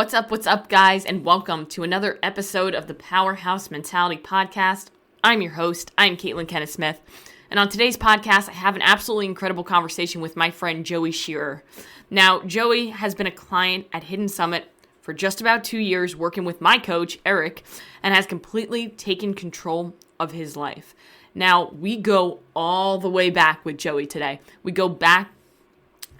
What's up, guys, and welcome to another episode of the Powerhouse Mentality Podcast. I'm your host. I'm Caitlin Kenneth Smith, and on today's podcast, I have an absolutely incredible conversation with my friend Joey Shearer. Now, Joey has been a client at Hidden Summit for just about 2 years, working with my coach, Eric, and has completely taken control of his life. Now, we go all the way back with Joey today. We go back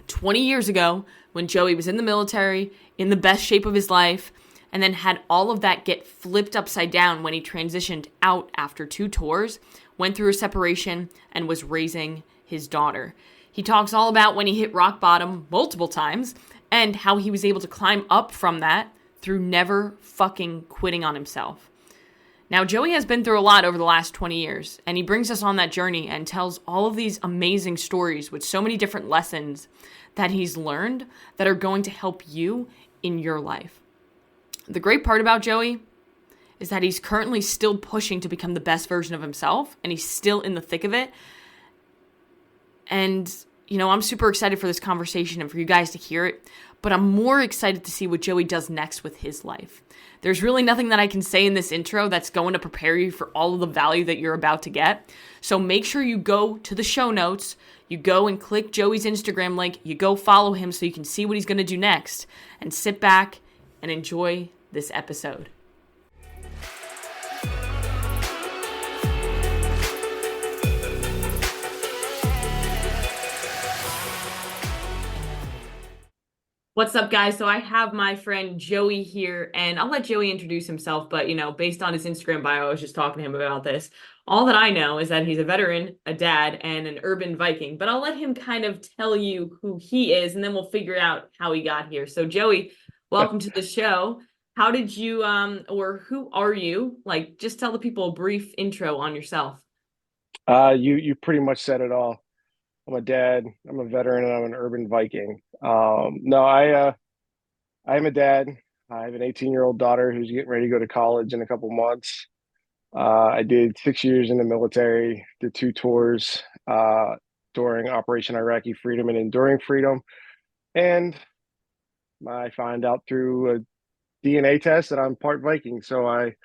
20 years ago when Joey was in the military, in the best shape of his life, and then had all of that get flipped upside down when he transitioned out after 2 tours, went through a separation, and was raising his daughter. He talks all about when he hit rock bottom multiple times and how he was able to climb up from that through never fucking quitting on himself. Now, Joey has been through a lot over the last 20 years, and he brings us on that journey and tells all of these amazing stories with so many different lessons that he's learned that are going to help you in your life. The great part about Joey is that he's currently still pushing to become the best version of himself, and he's still in the thick of it. And, I'm super excited for this conversation and for you guys to hear it, but I'm more excited to see what Joey does next with his life. There's really nothing that I can say in this intro that's going to prepare you for all of the value that you're about to get. So make sure you go to the show notes, you go and click Joey's Instagram link, you go follow him so you can see what he's going to do next, and sit back and enjoy this episode. What's up, guys? So I have my friend Joey here, and I'll let Joey introduce himself, but, based on his Instagram bio, I was just talking to him about this. All that I know is that he's a veteran, a dad, and an Urban Viking, but I'll let him kind of tell you who he is, and then we'll figure out how he got here. So, Joey, welcome to the show. How did you, or who are you? Just tell the people a brief intro on yourself. You pretty much said it all. I'm a dad, I'm a veteran, and I'm an urban Viking. No, I am a dad. I have an 18-year-old daughter who's getting ready to go to college in a couple months. I did 6 years in the military, did 2 tours during Operation Iraqi Freedom and Enduring Freedom. And I find out through a DNA test that I'm part Viking. So I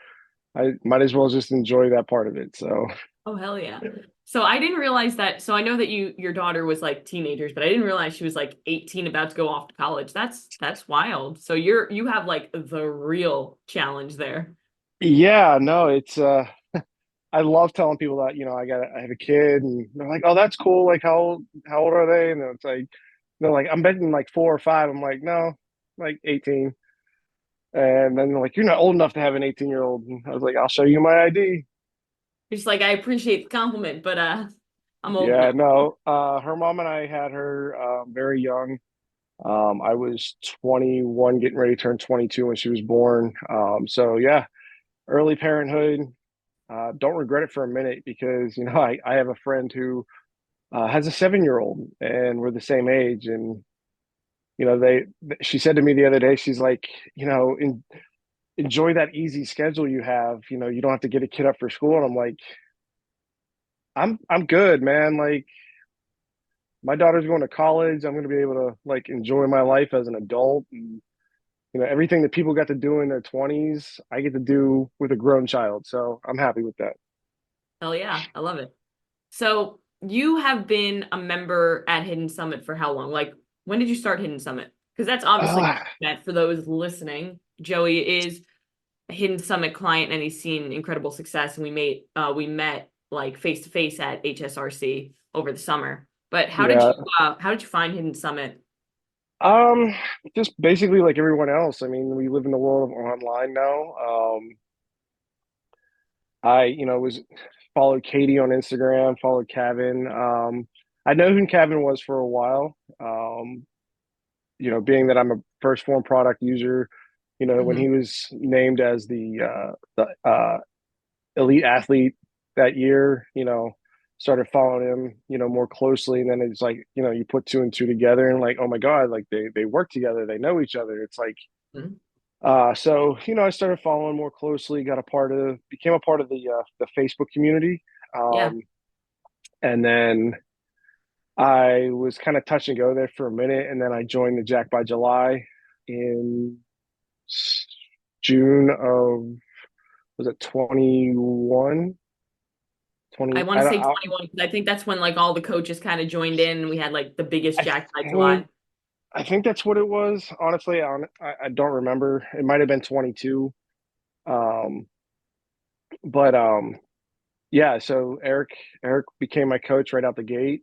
might as well just enjoy that part of it. So Oh, hell yeah. So I didn't realize that. So I know that your daughter was teenagers, but I didn't realize she was 18 about to go off to college. That's wild. So you have the real challenge there. yeah, no, it's I love telling people that, I have a kid and they're like, "Oh, that's cool. Like how old are they?" And it's like they're like, "I'm betting like 4 or 5." I'm like, "No, like 18." And then they're like, "You're not old enough to have an 18-year-old." And I was like, "I'll show you my ID." You're just I appreciate the compliment, but I'm old Yeah, enough. no. Her mom and I had her very young. I was 21, getting ready to turn 22 when she was born. So yeah, early parenthood. Don't regret it for a minute because I have a friend who has a 7-year-old and we're the same age. And she said to me the other day, she's like, enjoy that easy schedule you have. You don't have to get a kid up for school. And I'm like, I'm good, man. Like my daughter's going to college. I'm going to be able to enjoy my life as an adult. And everything that people got to do in their 20s, I get to do with a grown child. So I'm happy with that. Hell yeah, I love it. So you have been a member at Hidden Summit for how long? When did you start Hidden Summit? Because that's obviously Uh, that for those listening, Joey is a Hidden Summit client and he's seen incredible success. And we met face to face at HSRC over the summer. But yeah. how did you find Hidden Summit? Um, just basically like everyone else. I mean, we live in the world of online now. I, was followed Katie on Instagram, followed Kevin. I know who Kevin was for a while. Being that I'm a first form product user, when Mm-hmm. he was named as the elite athlete that year, started following him, more closely. And then it's like, you put 2 and 2 together and like, oh my God, like they work together, they know each other. It's like, Mm-hmm. so I started following more closely, became a part of the Facebook community. Yeah. And then I was kind of touch and go there for a minute, and then I joined the Jack by July in June of, was it 21? I 20, want to say 21 because I think that's when like all the coaches kind of joined in and we had like the biggest I Jack by July. think I think that's what it was. Honestly, I don't remember. It might have been 22. Um, but yeah, so Eric became my coach right out the gate.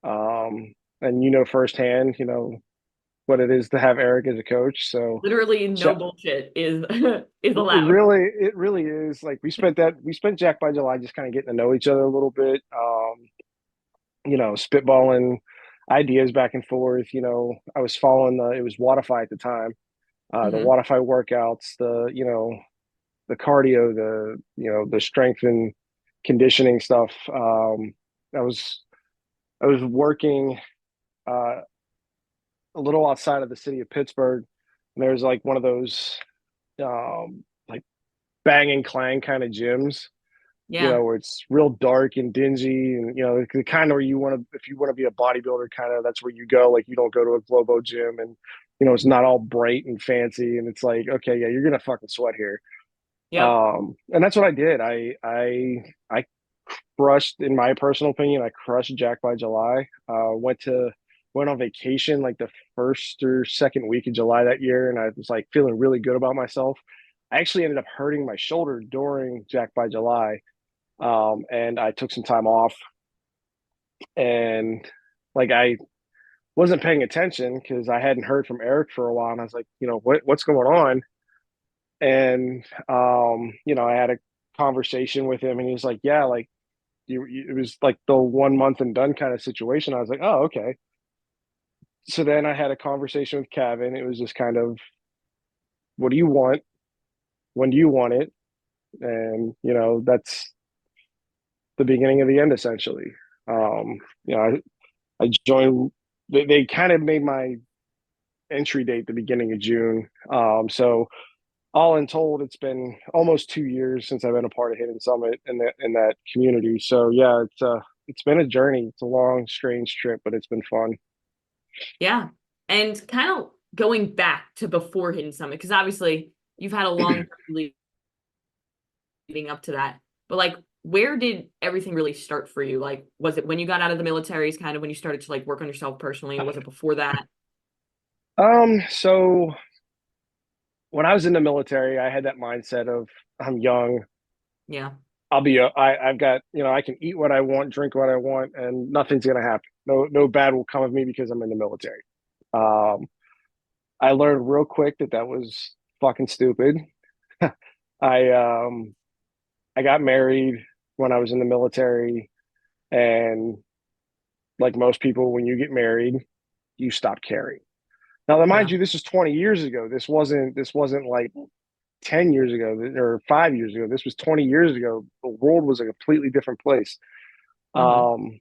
And firsthand, what it is to have Eric as a coach. So Literally sh- no bullshit is is it allowed. really is. Like we spent Jack by July just kind of getting to know each other a little bit. Spitballing ideas back and forth. I was following it was Watify at the time. The Hmm. Watify workouts, the cardio, the strength and conditioning stuff. I was I was working uh, a little outside of the city of Pittsburgh. And there's like one of those like bang and clang kind of gyms, Yeah. where it's real dark and dingy, and the kind of where if you want to be a bodybuilder, kind of that's where you go. Like you don't go to a Globo gym, and it's not all bright and fancy, and it's like, okay, yeah, you're gonna fucking sweat here. Yep. And that's what I did. I crushed, in my personal opinion, I crushed Jack by July. Went on vacation like the first or second week of July that year, and I was like feeling really good about myself. I actually ended up hurting my shoulder during Jack by July, and I took some time off, and like I wasn't paying attention because I hadn't heard from Eric for a while, and I was like, what's going on? And I had a conversation with him, and he was like, yeah, like it was like the 1 month and done kind of situation. I was like, oh, okay. So then I had a conversation with Kevin. It was just kind of, what do you want? When do you want it? And that's the beginning of the end, essentially. Um, I joined. They kind of made my entry date the beginning of June. So all in told, it's been almost 2 years since I've been a part of Hidden Summit in that community. So yeah, it's been a journey. It's a long, strange trip, but it's been fun. Yeah. And kind of going back to before Hidden Summit, because obviously you've had a long journey leading up to that. But like, where did everything really start for you? Like, was it when you got out of the military is kind of when you started to like work on yourself personally, or was it before that? So when I was in the military, I had that mindset of, I'm young. Yeah. I've got, I can eat what I want, drink what I want, and nothing's gonna happen. No bad will come of me because I'm in the military. Um, I learned real quick that was fucking stupid. I um I got married when I was in the military, and like most people, when you get married, you stop caring. Now, mind Yeah. you, this is 20 years ago. This wasn't like 10 years ago or 5 years ago. This was 20 years ago. The world was a completely different place. Hmm. Um,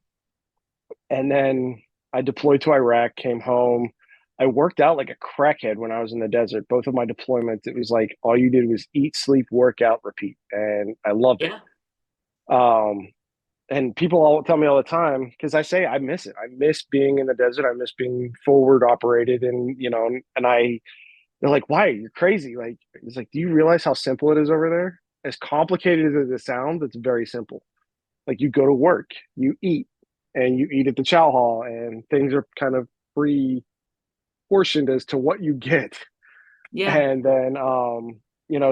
and then I deployed to Iraq, came home. I worked out like a crackhead when I was in the desert. Both of my deployments, it was like all you did was eat, sleep, work out, repeat. And I loved it. Yeah. Um, and people all tell me all the time, because I say I miss it. I miss being in the desert. I miss being forward operated, and they're like, why? You're crazy. Like, it's like, do you realize how simple it is over there? As complicated as it sounds, it's very simple. Like, you go to work, you eat, and you eat at the chow hall, and things are kind of pre portioned as to what you get. Yeah. And then,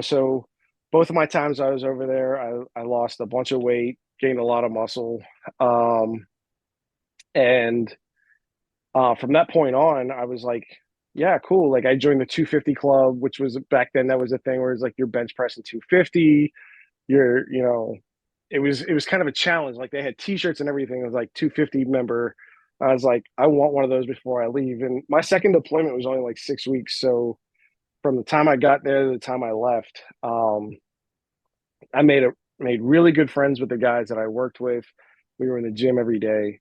so both of my times I was over there, I lost a bunch of weight, gained a lot of muscle. Um, and from that point on, I was like, yeah, cool. Like I joined the 250 club, which was back then, that was a thing where it's like you're bench pressing 250. You're, it was kind of a challenge. Like they had t-shirts and everything. It was like 250 member. I was like, I want one of those before I leave. And my second deployment was only like 6 weeks. So from the time I got there to the time I left, I made really good friends with the guys that I worked with. We were in the gym every day.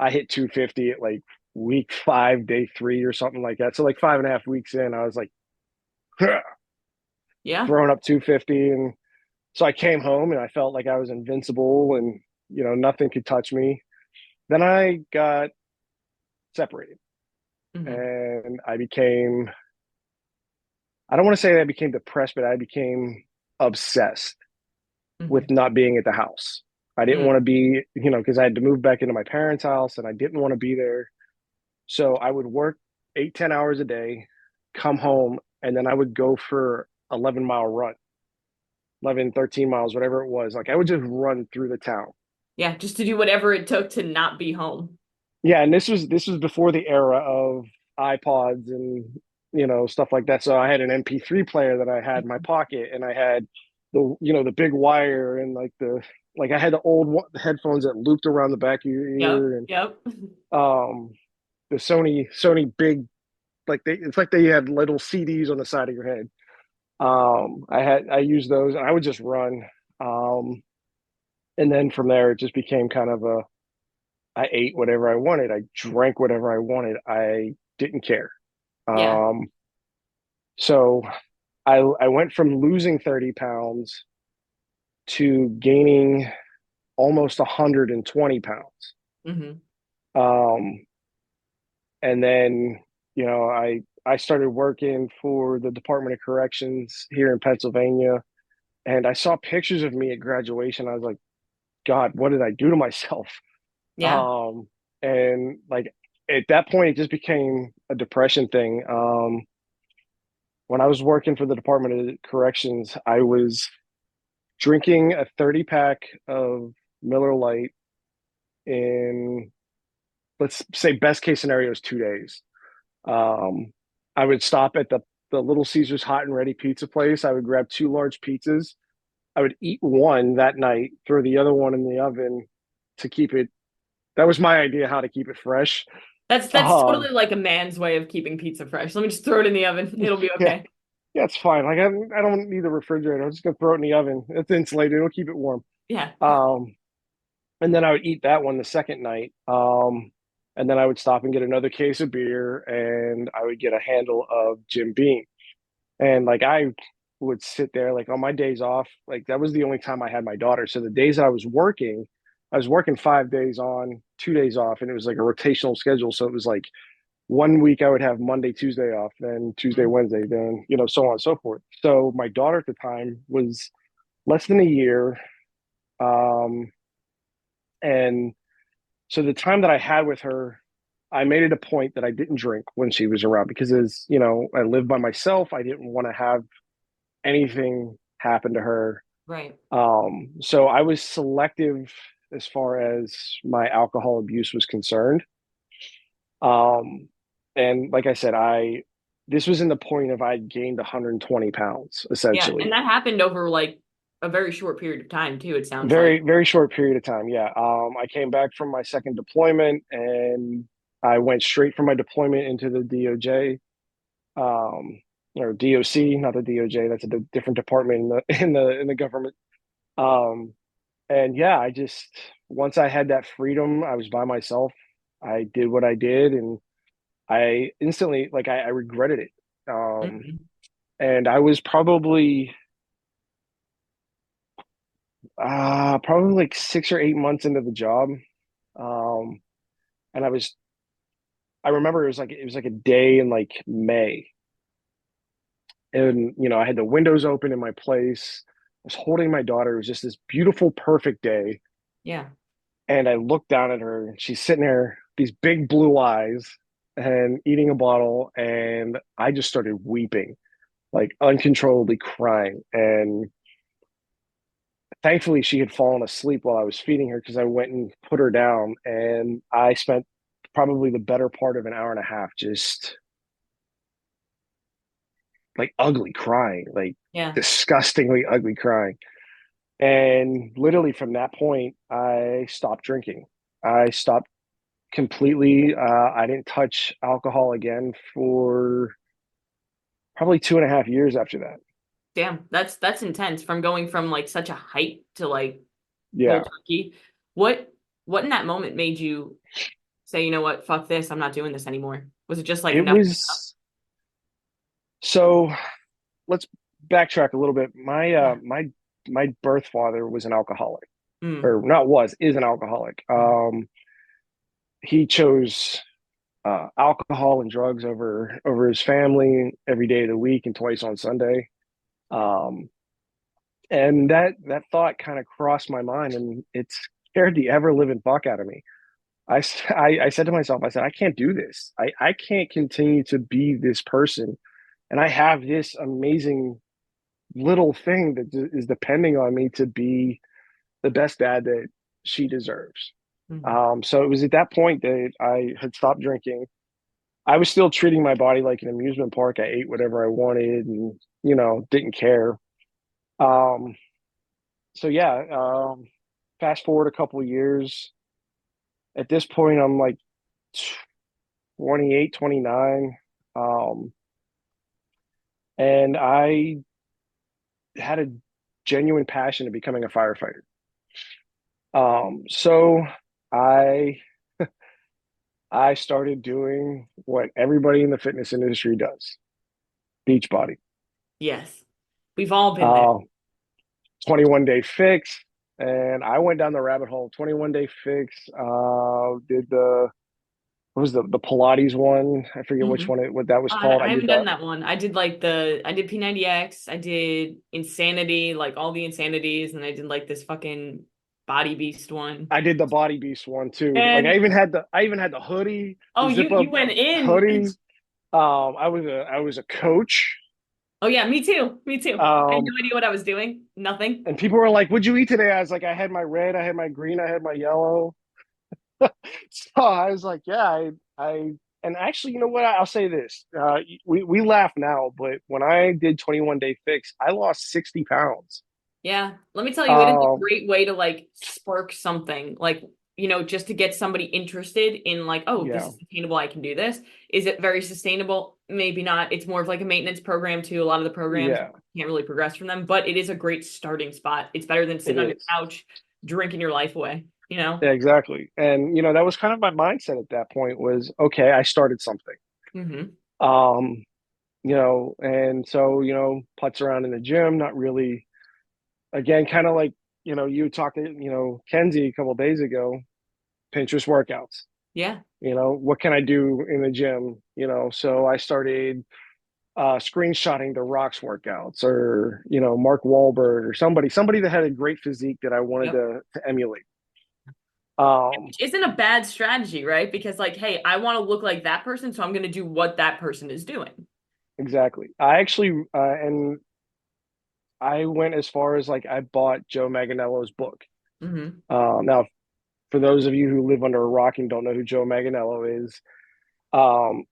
I hit 250 at like week 5, day 3 or something like that. So like 5.5 weeks in, I was like Yeah. throwing up 250. And so I came home and I felt like I was invincible, and nothing could touch me. Then I got separated, Hmm. and I don't want to say that I became depressed, but I became obsessed with Hmm. not being at the house. I didn't want to be, because I had to move back into my parents' house and I didn't want to be there. So I would work 8, 10 hours a day, come home, and then I would go for 11-mile run, 11, 13 miles, whatever it was. Like I would just run through the town. Yeah, just to do whatever it took to not be home. Yeah, and this was before the era of iPods and stuff like that. So I had an MP3 player that I had in my pocket, and I had the big wire and like I had the old headphones that looped around the back of your Yep, ear, and yep. um the Sony big, it's like they had little CDs on the side of your head. I used those and I would just run. Um, and then from there it just became kind of I ate whatever I wanted. I drank whatever I wanted. I didn't care. Yeah. Um, so I went from losing 30 pounds to gaining almost 120 pounds. Hmm. Um, and then, I started working for the Department of Corrections here in Pennsylvania, and I saw pictures of me at graduation. I was like, God, what did I do to myself? Yeah. Um, and like at that point, it just became a depression thing. When I was working for the Department of Corrections, I was drinking a 30 pack of Miller Lite in, let's say, best case scenario is 2 days. Um, I would stop at the Little Caesars hot and ready pizza place. I would grab two large pizzas. I would eat one that night, throw the other one in the oven to keep it. That was my idea how to keep it fresh. That's totally like a man's way of keeping pizza fresh. Let me just throw it in the oven. It'll be Yeah, okay. yeah, it's fine. Like I don't need the refrigerator. I'm just gonna throw it in the oven. It's insulated. It'll keep it warm. Yeah. Um, and then I would eat that one the second night. And then I would stop and get another case of beer, and I would get a handle of Jim Beam. And like I would sit there like on my days off, like that was the only time I had my daughter. So the days that I was working 5 days on, 2 days off, and it was like a rotational schedule. So it was like one week I would have Monday, Tuesday off, then Tuesday, Mhm. Wednesday, then so on and so forth. So my daughter at the time was less than a year. Um, and so the time that I had with her, I made it a point that I didn't drink when she was around because I lived by myself. I didn't want to have anything happen to her. Right. So I was selective as far as my alcohol abuse was concerned. Um, and like I said, this was in the point of I gained 120 pounds Yeah. And essentially. that happened over like a very short period of time too, it sounds like. Very, very short period of time. Yeah. I came back from my second deployment and I went straight from my deployment into the DOJ, or DOC, not the DOJ. That's a different department in the government. Um, and yeah, once I had that freedom, I was by myself. I did what I did, and I instantly, like, I regretted it. Mhm. And I was probably like 6 or 8 months into the job. Um, and I remember it was like a day in like May, and I had the windows open in my place. I was holding my daughter. It was just this beautiful, perfect day. Yeah. And I looked down at her, and she's sitting there, these big blue eyes, and eating a bottle. And I just started weeping, like uncontrollably crying. And thankfully, she had fallen asleep while I was feeding her because I went and put her down. And I spent probably the better part of an hour and a half just like ugly crying, like Yeah. disgustingly ugly crying. And literally from that point, I stopped drinking. I stopped completely. I didn't touch alcohol again for probably 2.5 years after that. Damn. That's intense from going from like such a height to like Yeah, cold turkey. What what in that moment made you say, you know what, fuck this, I'm not doing this anymore? Was it just like it enough? was. So let's backtrack a little bit. My Yeah. my birth father was an alcoholic, Mm. or not was, is an alcoholic. He chose. alcohol and drugs over his family every day of the week and twice on Sunday. Um, and that thought kind of crossed my mind, and it scared the ever living fuck out of me. I said to myself, I said, I can't do this. I can't continue to be this person, and I have this amazing little thing that is depending on me to be the best dad that she deserves. Mhm. So it was at that point that I had stopped drinking. I was still treating my body like an amusement park. I ate whatever I wanted and, didn't care. Um, so yeah, fast forward a couple of years. At this point, I'm like 28, 29. Um, and I had a genuine passion of becoming a firefighter. So I I started doing what everybody in the fitness industry does, beach body. Yes. We've all been there. Uh, 21 day fix. And I went down the rabbit hole. 21 day fix. Did what was the Pilates one? I forget which Mhm. one what that was called. I I did haven't done the that one. I did like I did P90X, I did Insanity, like all the Insanities, and I did like this fucking Body Beast one. I did the Body Beast one too. Like And I even had the hoodie, oh, the zip up you went in. hoodie. I was a coach. Oh yeah, me too. Me too. I had Um, no idea what I was doing. Nothing. and people were like, "What'd you eat today?" I was like, "I had my red, I had my green, I had my yellow." So I was like, "Yeah, and actually, you know what? I'll say this. We laugh now, but when I did 21 day fix, I lost 60 pounds. Yeah. Let me tell you, it is a Um, great way to like spark something, like, just to get somebody interested in like, oh, this yeah, is attainable. I can do this. Is it very sustainable? Maybe not. It's more of like a maintenance program too. A lot of the programs yeah, can't really progress from them, but it is a great starting spot. It's better than it sitting on your is. couch drinking your life away, you know? Yeah, exactly. And that was kind of my mindset at that point was, okay, I started something. Hmm. Um, and so, putts around in the gym, not really, again, kind of like, you talked to, Kenzie a couple of days ago, Pinterest workouts. Yeah. What can I do in the gym? So I started screenshotting the Rocks workouts or, Mark Wahlberg or somebody that had a great physique that I wanted Yep. to emulate. Um, Which isn't a bad strategy, right? Because like, hey, I want to look like that person, so I'm going to do what that person is doing. exactly. I actually, and I went as far as like I bought Joe Manganiello's book. Hmm. Now, for those of you who live under a rock and don't know who Joe Manganiello is,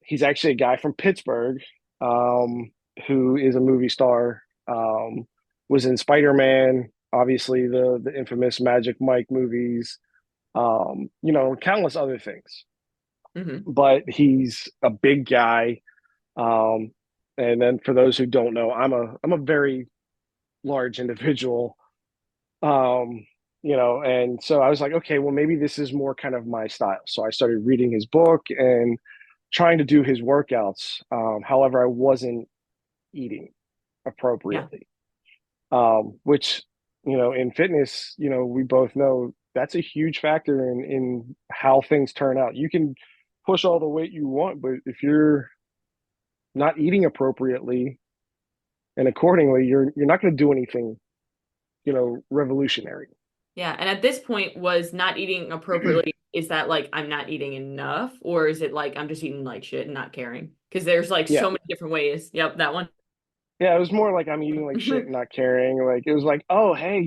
he's actually a guy from Pittsburgh, um, who is a movie star. Was in Spider-Man, obviously the infamous Magic Mike movies, countless other things. Hmm. But he's a big guy. Um, and then for those who don't know, I'm a very large individual. Um, and so I was like, okay, well, maybe this is more kind of my style. So I started reading his book and trying to do his workouts. However, I wasn't eating Yeah. appropriately, which, in fitness, we both know that's a huge factor in how things turn out. You can push all the weight you want, but if you're not eating appropriately and accordingly, you're not going to do anything, revolutionary. Yeah. And at this point, was not eating appropriately, is that like I'm not eating enough? Or is it like I'm just eating like shit and not caring? Because there's like Yeah. so many different ways. Yep, that one. Yeah, it was more like I'm eating like shit and not caring. Like it was like, oh, hey,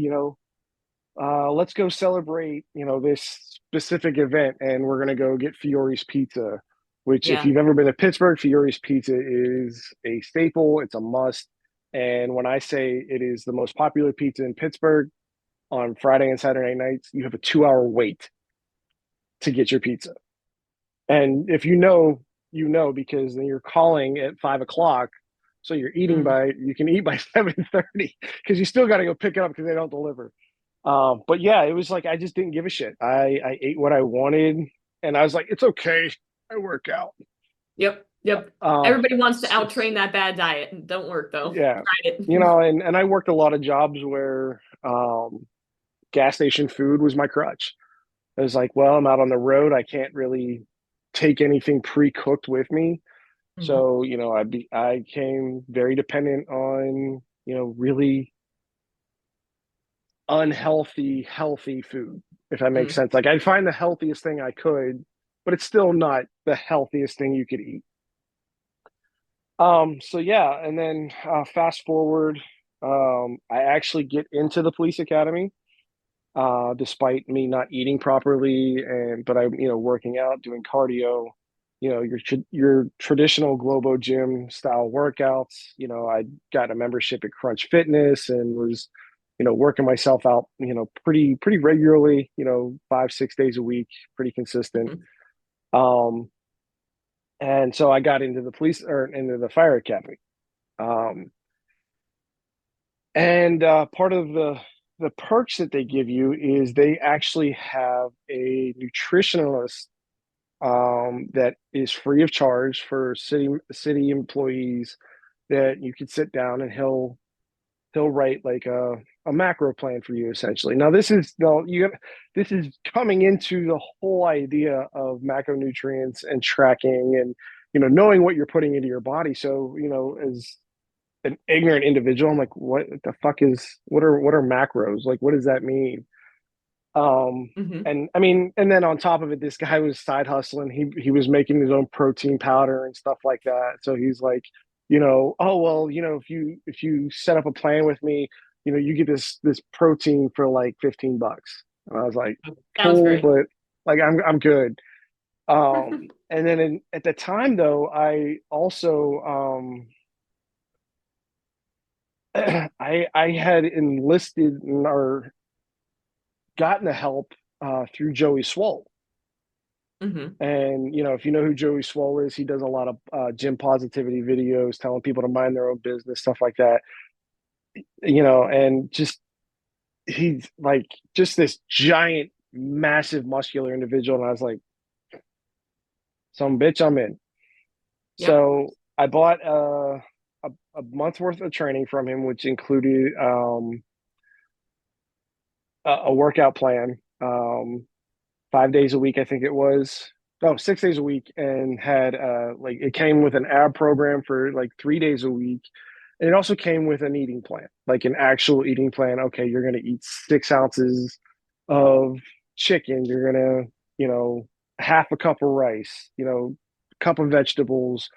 let's go celebrate, this specific event, and we're gonna go get Fiore's Pizza. Which, if Yeah. you've ever been to Pittsburgh, Fiore's Pizza is a staple. It's a must. And when I say it is the most popular pizza in Pittsburgh on Friday and Saturday nights, you have a 2 hour wait to get your pizza. And if you know because then you're calling at 5 o'clock. So Mm. you can eat by 7:30 because you still got to go pick it up because they don't deliver. But yeah, it was like I just didn't give a shit. I ate what I wanted, and I was like, it's okay. I work out. Yep. Yep. Um, Everybody wants to so, outtrain that bad diet. Don't work though. yeah, Tried it. and I worked a lot of jobs where gas station food was my crutch. I was like, well, I'm out on the road. I can't really. take anything pre-cooked with me. Hmm. So, I came very dependent on, really unhealthy, healthy food, if that makes Mm. sense. Like I'd find the healthiest thing I could, but it's still not the healthiest thing you could eat. So yeah, and then fast forward, I actually get into the police academy, despite me not eating properly, but I'm, working out, doing cardio, your traditional Globo gym style workouts. I got a membership at Crunch Fitness and was, working myself out, pretty regularly, 5, 6 days a week, pretty consistent. Hmm. Um, and so I got into the police or into the fire academy. Um, and part of the perks that they give you is they actually have a nutritionalist, that is free of charge for city employees, that you could sit down and he'll write like a macro plan for you essentially. Now this is no you this is coming into the whole idea of macronutrients and tracking and knowing what you're putting into your body. So as an ignorant individual, I'm like, what the fuck what are macros? Like, what does that mean? Um, Hmm. and I mean, and then on top of it, this guy was side hustling. He was making his own protein powder and stuff like that. So he's like, oh well, if you set up a plan with me, you get this protein for like $15. And I was like, Sounds cool, great. but like I'm good. And then at the time though, I also I had enlisted or gotten the help through Joey Swole. Hmm. And if you know who Joey Swole is, he does a lot of gym positivity videos, telling people to mind their own business, stuff like that. And just he's like just this giant, massive, muscular individual, and I was like, some bitch, I'm in. Yep. So I bought a month's worth of training from him, which included a workout plan, 5 days a week, I think it was. No, 6 days a week, and had like it came with an ab program for like 3 days a week. And it also came with an eating plan, like an actual eating plan. Okay, you're gonna eat 6 ounces of chicken, you're gonna, half a cup of rice, cup of vegetables,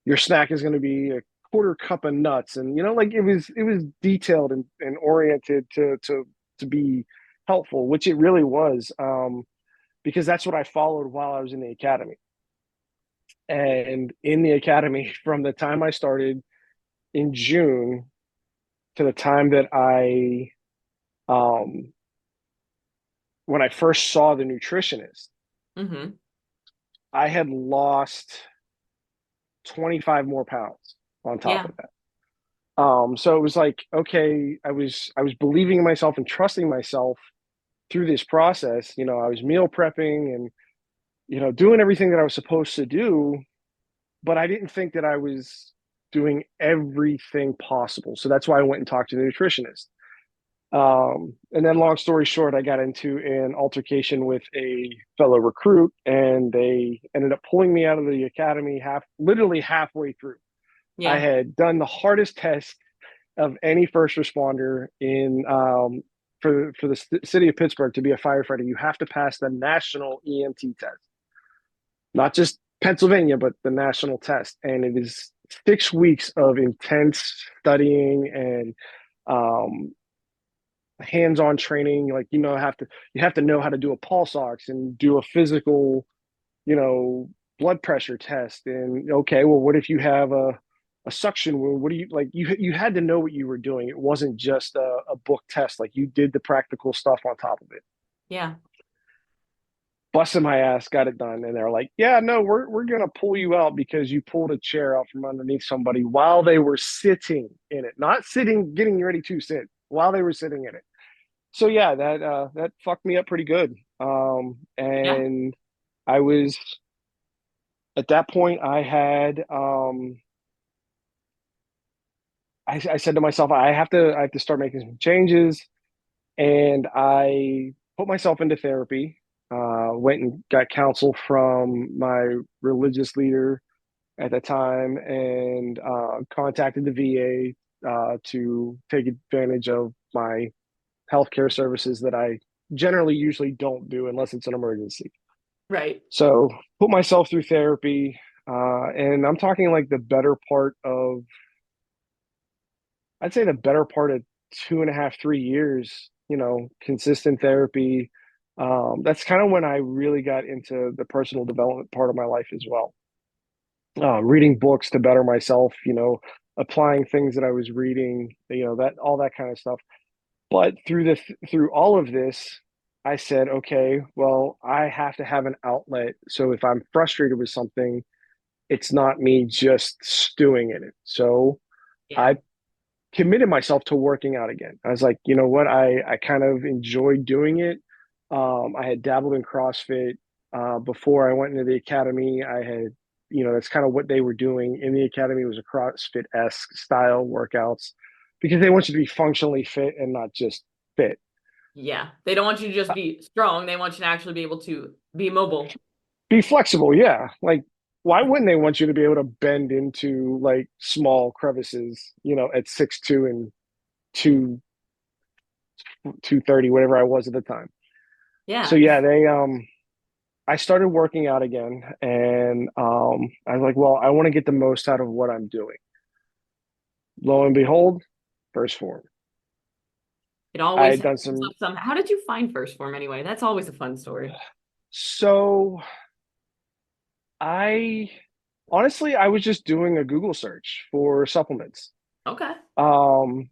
your snack is gonna be a quarter cup of nuts. And like it was detailed and oriented to be helpful, which it really was. Because that's what I followed while I was in the academy. And in the academy, from the time I started in June to the time that um, when I first saw the nutritionist, Hmm. I had lost 25 more pounds on top Yeah. of that. So it was like, okay, I was believing in myself and trusting myself through this process. I was meal prepping and doing everything that I was supposed to do, but I didn't think that I was doing everything possible. So that's why I went and talked to the nutritionist. And then, long story short, I got into an altercation with a fellow recruit, and they ended up pulling me out of the academy literally halfway through. I Yeah. had done the hardest test of any first responder in for the city of Pittsburgh to be a firefighter. You have to pass the national EMT test, not just Pennsylvania, but the national test. And it is 6 weeks of intense studying and um, hands-on training. Like you have to know how to do a pulse ox and do a physical, blood pressure test. And okay, well, what if you have a suction wound? What do you like? You had to know what you were doing. It wasn't just a book test. Like you did the practical stuff on top of it. Yeah. Busted my ass, got it done, and they're like, "Yeah, no, we're gonna pull you out because you pulled a chair out from underneath somebody while they were sitting in it, not sitting, getting ready to sit, while they were sitting in it." So yeah, that fucked me up pretty good. Yeah. And I was at that point, I said to myself, I have to start making some changes, and I put myself into therapy. Went and got counsel from my religious leader at the time, and contacted the VA to take advantage of my healthcare services that I generally usually don't do unless it's an emergency. Right. So put myself through therapy, and I'm talking like the better part of, I'd say the better part of 2.5, 3 years, consistent therapy. That's kind of when I really got into the personal development part of my life as well. Reading books to better myself, applying things that I was reading, that all that kind of stuff. But through all of this, I said, okay, well, I have to have an outlet. So if I'm frustrated with something, it's not me just stewing in it. So Yeah. I committed myself to working out again. I was like, you know what? I kind of enjoyed doing it. I had dabbled in CrossFit before I went into the academy. I had, that's kind of what they were doing in the academy, was a CrossFit-esque style workouts, because they want you to be functionally fit and not just fit. Yeah. They don't want you to just be strong. They want you to actually be able to be mobile. Be flexible, yeah. Like, why wouldn't they want you to be able to bend into like small crevices, at 6'2" and 230, whatever I was at the time. So Yeah. yeah, I started working out again, and I was like, well, I want to get the most out of what I'm doing. Lo and behold, first form. It I always had done comes some. up some. How did you find First Form anyway? That's always a fun story. So I honestly, I was just doing a Google search for supplements. Okay. Um,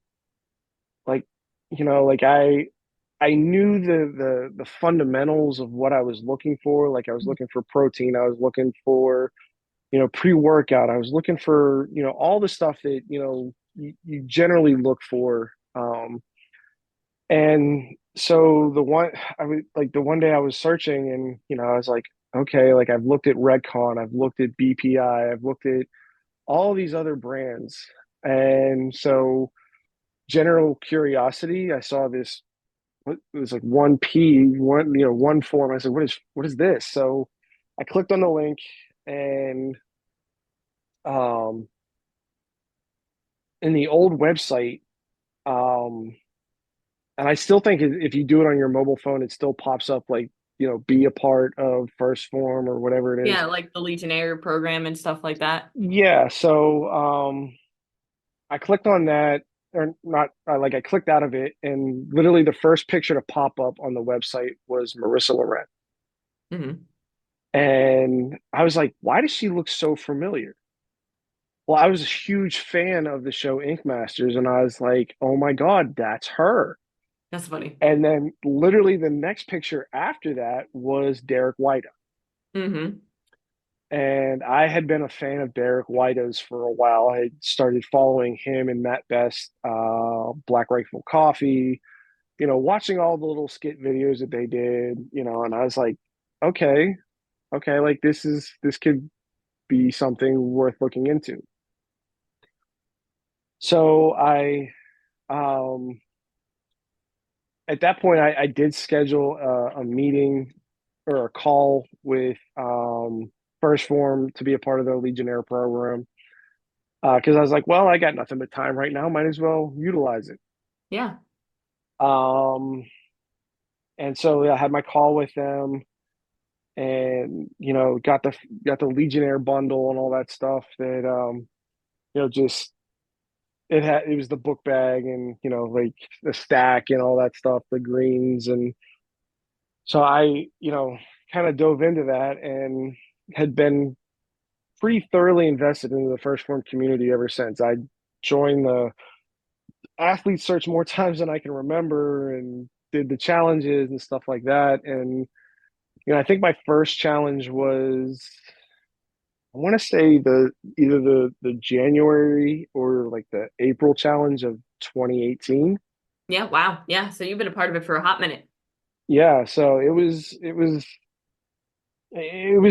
like, like I knew the fundamentals of what I was looking for. Like, I was looking for protein. I was looking for, pre-workout. I was looking for, all the stuff that, you generally look for. And so the one day I was searching, and, I was like, okay, like I've looked at Redcon, I've looked at BPI, I've looked at all these other brands. And so, general curiosity, I saw this, what it was like 1P, one form. I said, what is this? So I clicked on the link, and um in the old website, um and I still think if you do it on your mobile phone, it still pops up like, be a part of First Form or whatever it is. Yeah, like the Legionnaire program and stuff like that. Yeah, so I clicked on that, or not, like I clicked out of it, and literally the first picture to pop up on the website was Marissa Loren. Hmm. And I was like, why does she look so familiar? Well, I was a huge fan of the show Ink Masters, and I was like, oh my God, that's her. That's funny. And then literally the next picture after that was Derek White. Hmm. And I had been a fan of Derek White's for a while. I had started following him and Matt Best, Black Rifle Coffee, watching all the little skit videos that they did, and I was like, okay, okay, like this could be something worth looking into. So um, at that point, I did schedule a meeting or a call with First Form to be a part of the Legionnaire program, because I was like, well, I got nothing but time right now, might as well utilize it. Yeah. Um, and so yeah, I had my call with them, and got the Legionnaire bundle and all that stuff that just it was the book bag, and like the stack and all that stuff, the greens. And so I kind of dove into that, and had been pretty thoroughly invested into the First Form community ever since. I joined the athlete search more times than I can remember, and did the challenges and stuff like that. And I think my first challenge was, I want to say, the either the January or like the April challenge of 2018. Yeah. Wow. Yeah. So you've been a part of it for a hot minute. Yeah, so it was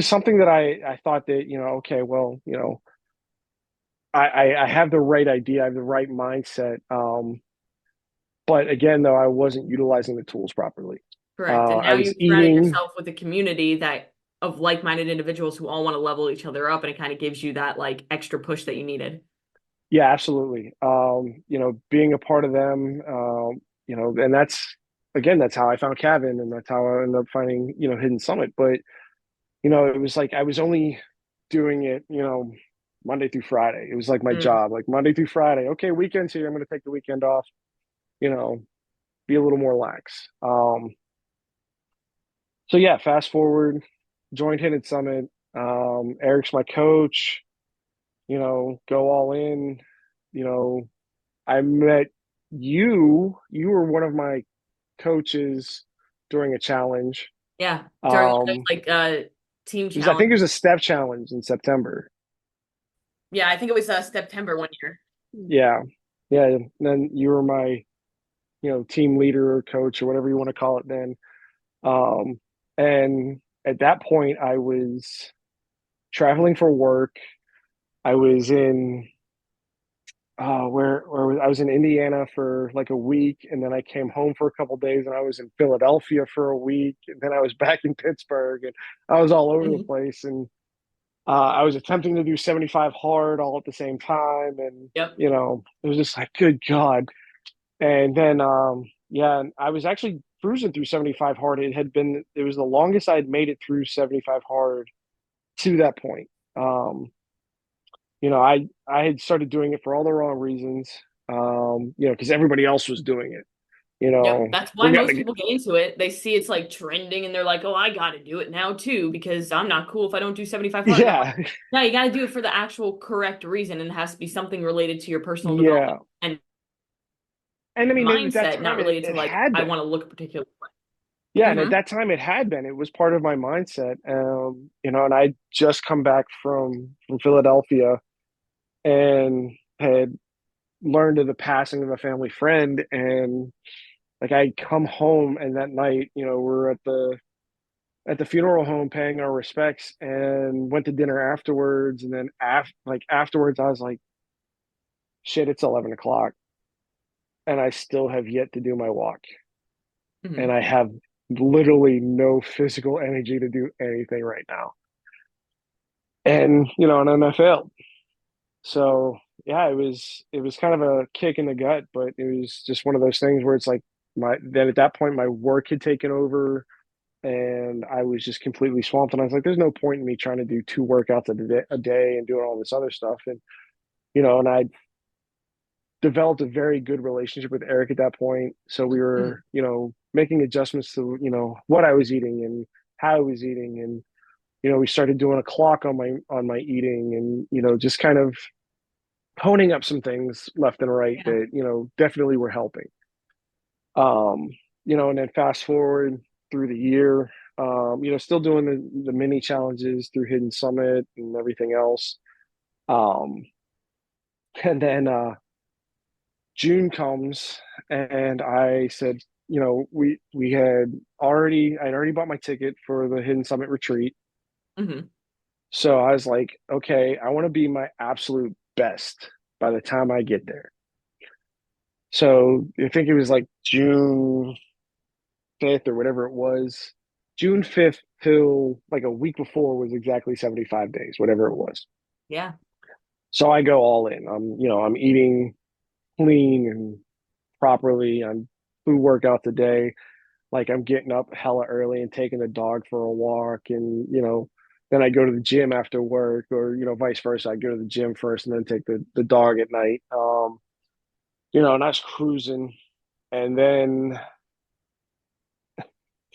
something that I thought that, okay, well, I have the right idea, I have the right mindset. But again, though, I wasn't utilizing the tools properly. Correct. And now I was you've surrounded eating. yourself with a community that of like-minded individuals who all want to level each other up, and it kind of gives you that like extra push that you needed. Yeah, absolutely. Being a part of them, and that's again, that's how I found Cabin, and that's how I ended up finding, Hidden Summit. But it was like I was only doing it, Monday through Friday. It was like my Mm. job, like Monday through Friday. Okay, weekends here. I'm going to take the weekend off. You know, be a little more lax. So yeah, fast forward, joined Hidden Summit. Eric's my coach. Go all in. You know, I met you. You were one of my coaches during a challenge. Yeah. During Um, like team I think challenge. it was a step challenge in September. Yeah, I think it was September one year. Yeah, yeah. And then you were my, team leader or coach or whatever you want to call it then. Um, and at that point, I was traveling for work. I was in I was in Indiana for like a week, and then I came home for a couple days, and I was in Philadelphia for a week, and then I was back in Pittsburgh, and I was all over the Mhm. place, and I was attempting to do 75 hard all at the same time, and Yep. it was just like, good God. And then yeah, and I was actually cruising through 75 hard. It was the longest I'd made it through 75 hard to that point. I had started doing it for all the wrong reasons. Because everybody else was doing it. Yep. That's why We got most to, people get into it. They see it's like trending and they're like, oh, I got to do it now too because I'm not cool if I don't do 75 hard. And I'm like, yeah, no, you got to do it for the actual correct reason. And it has to be something related to your personal development yeah. and And I mean, at that mindset, not time, related to it like, had I been. want to look a particular Yeah, way. and at that time, it had been. It was part of my mindset. And I'd just come back from Philadelphia and had learned of the passing of a family friend, and like I'd come home, and that night, we're at the funeral home paying our respects, and went to dinner afterwards, and then afterwards I was like, shit, it's 11 o'clock, and I still have yet to do my walk, and Hmm. I have literally no physical energy to do anything right now, and then I failed. So yeah, it was kind of a kick in the gut, but it was just one of those things where it's like at that point my work had taken over, and I was just completely swamped. And I was like, there's no point in me trying to do two workouts a day and doing all this other stuff. And I developed a very good relationship with Eric at that point. So we Hmm. were, making adjustments to, what I was eating and how I was eating. And, we started doing a clock on my eating, and, just kind of honing up some things left and right Yeah. that, definitely were helping. Um, and then fast forward through the year, still doing the mini challenges through Hidden Summit and everything else. Um, and then June comes, and I said, I'd already bought my ticket for the Hidden Summit retreat. Hmm. So I was like, okay, I want to be my absolute best by the time I get there. So I think it was like June 5th or whatever it was. June 5th till like a week before was exactly 75 days, whatever it was. Yeah. So I go all in. I'm eating clean and properly. I'm food workouts a day. Like I'm getting up hella early and taking the dog for a walk, and then I go to the gym after work, or vice versa. I go to the gym first and then take the dog at night. And I was cruising, and then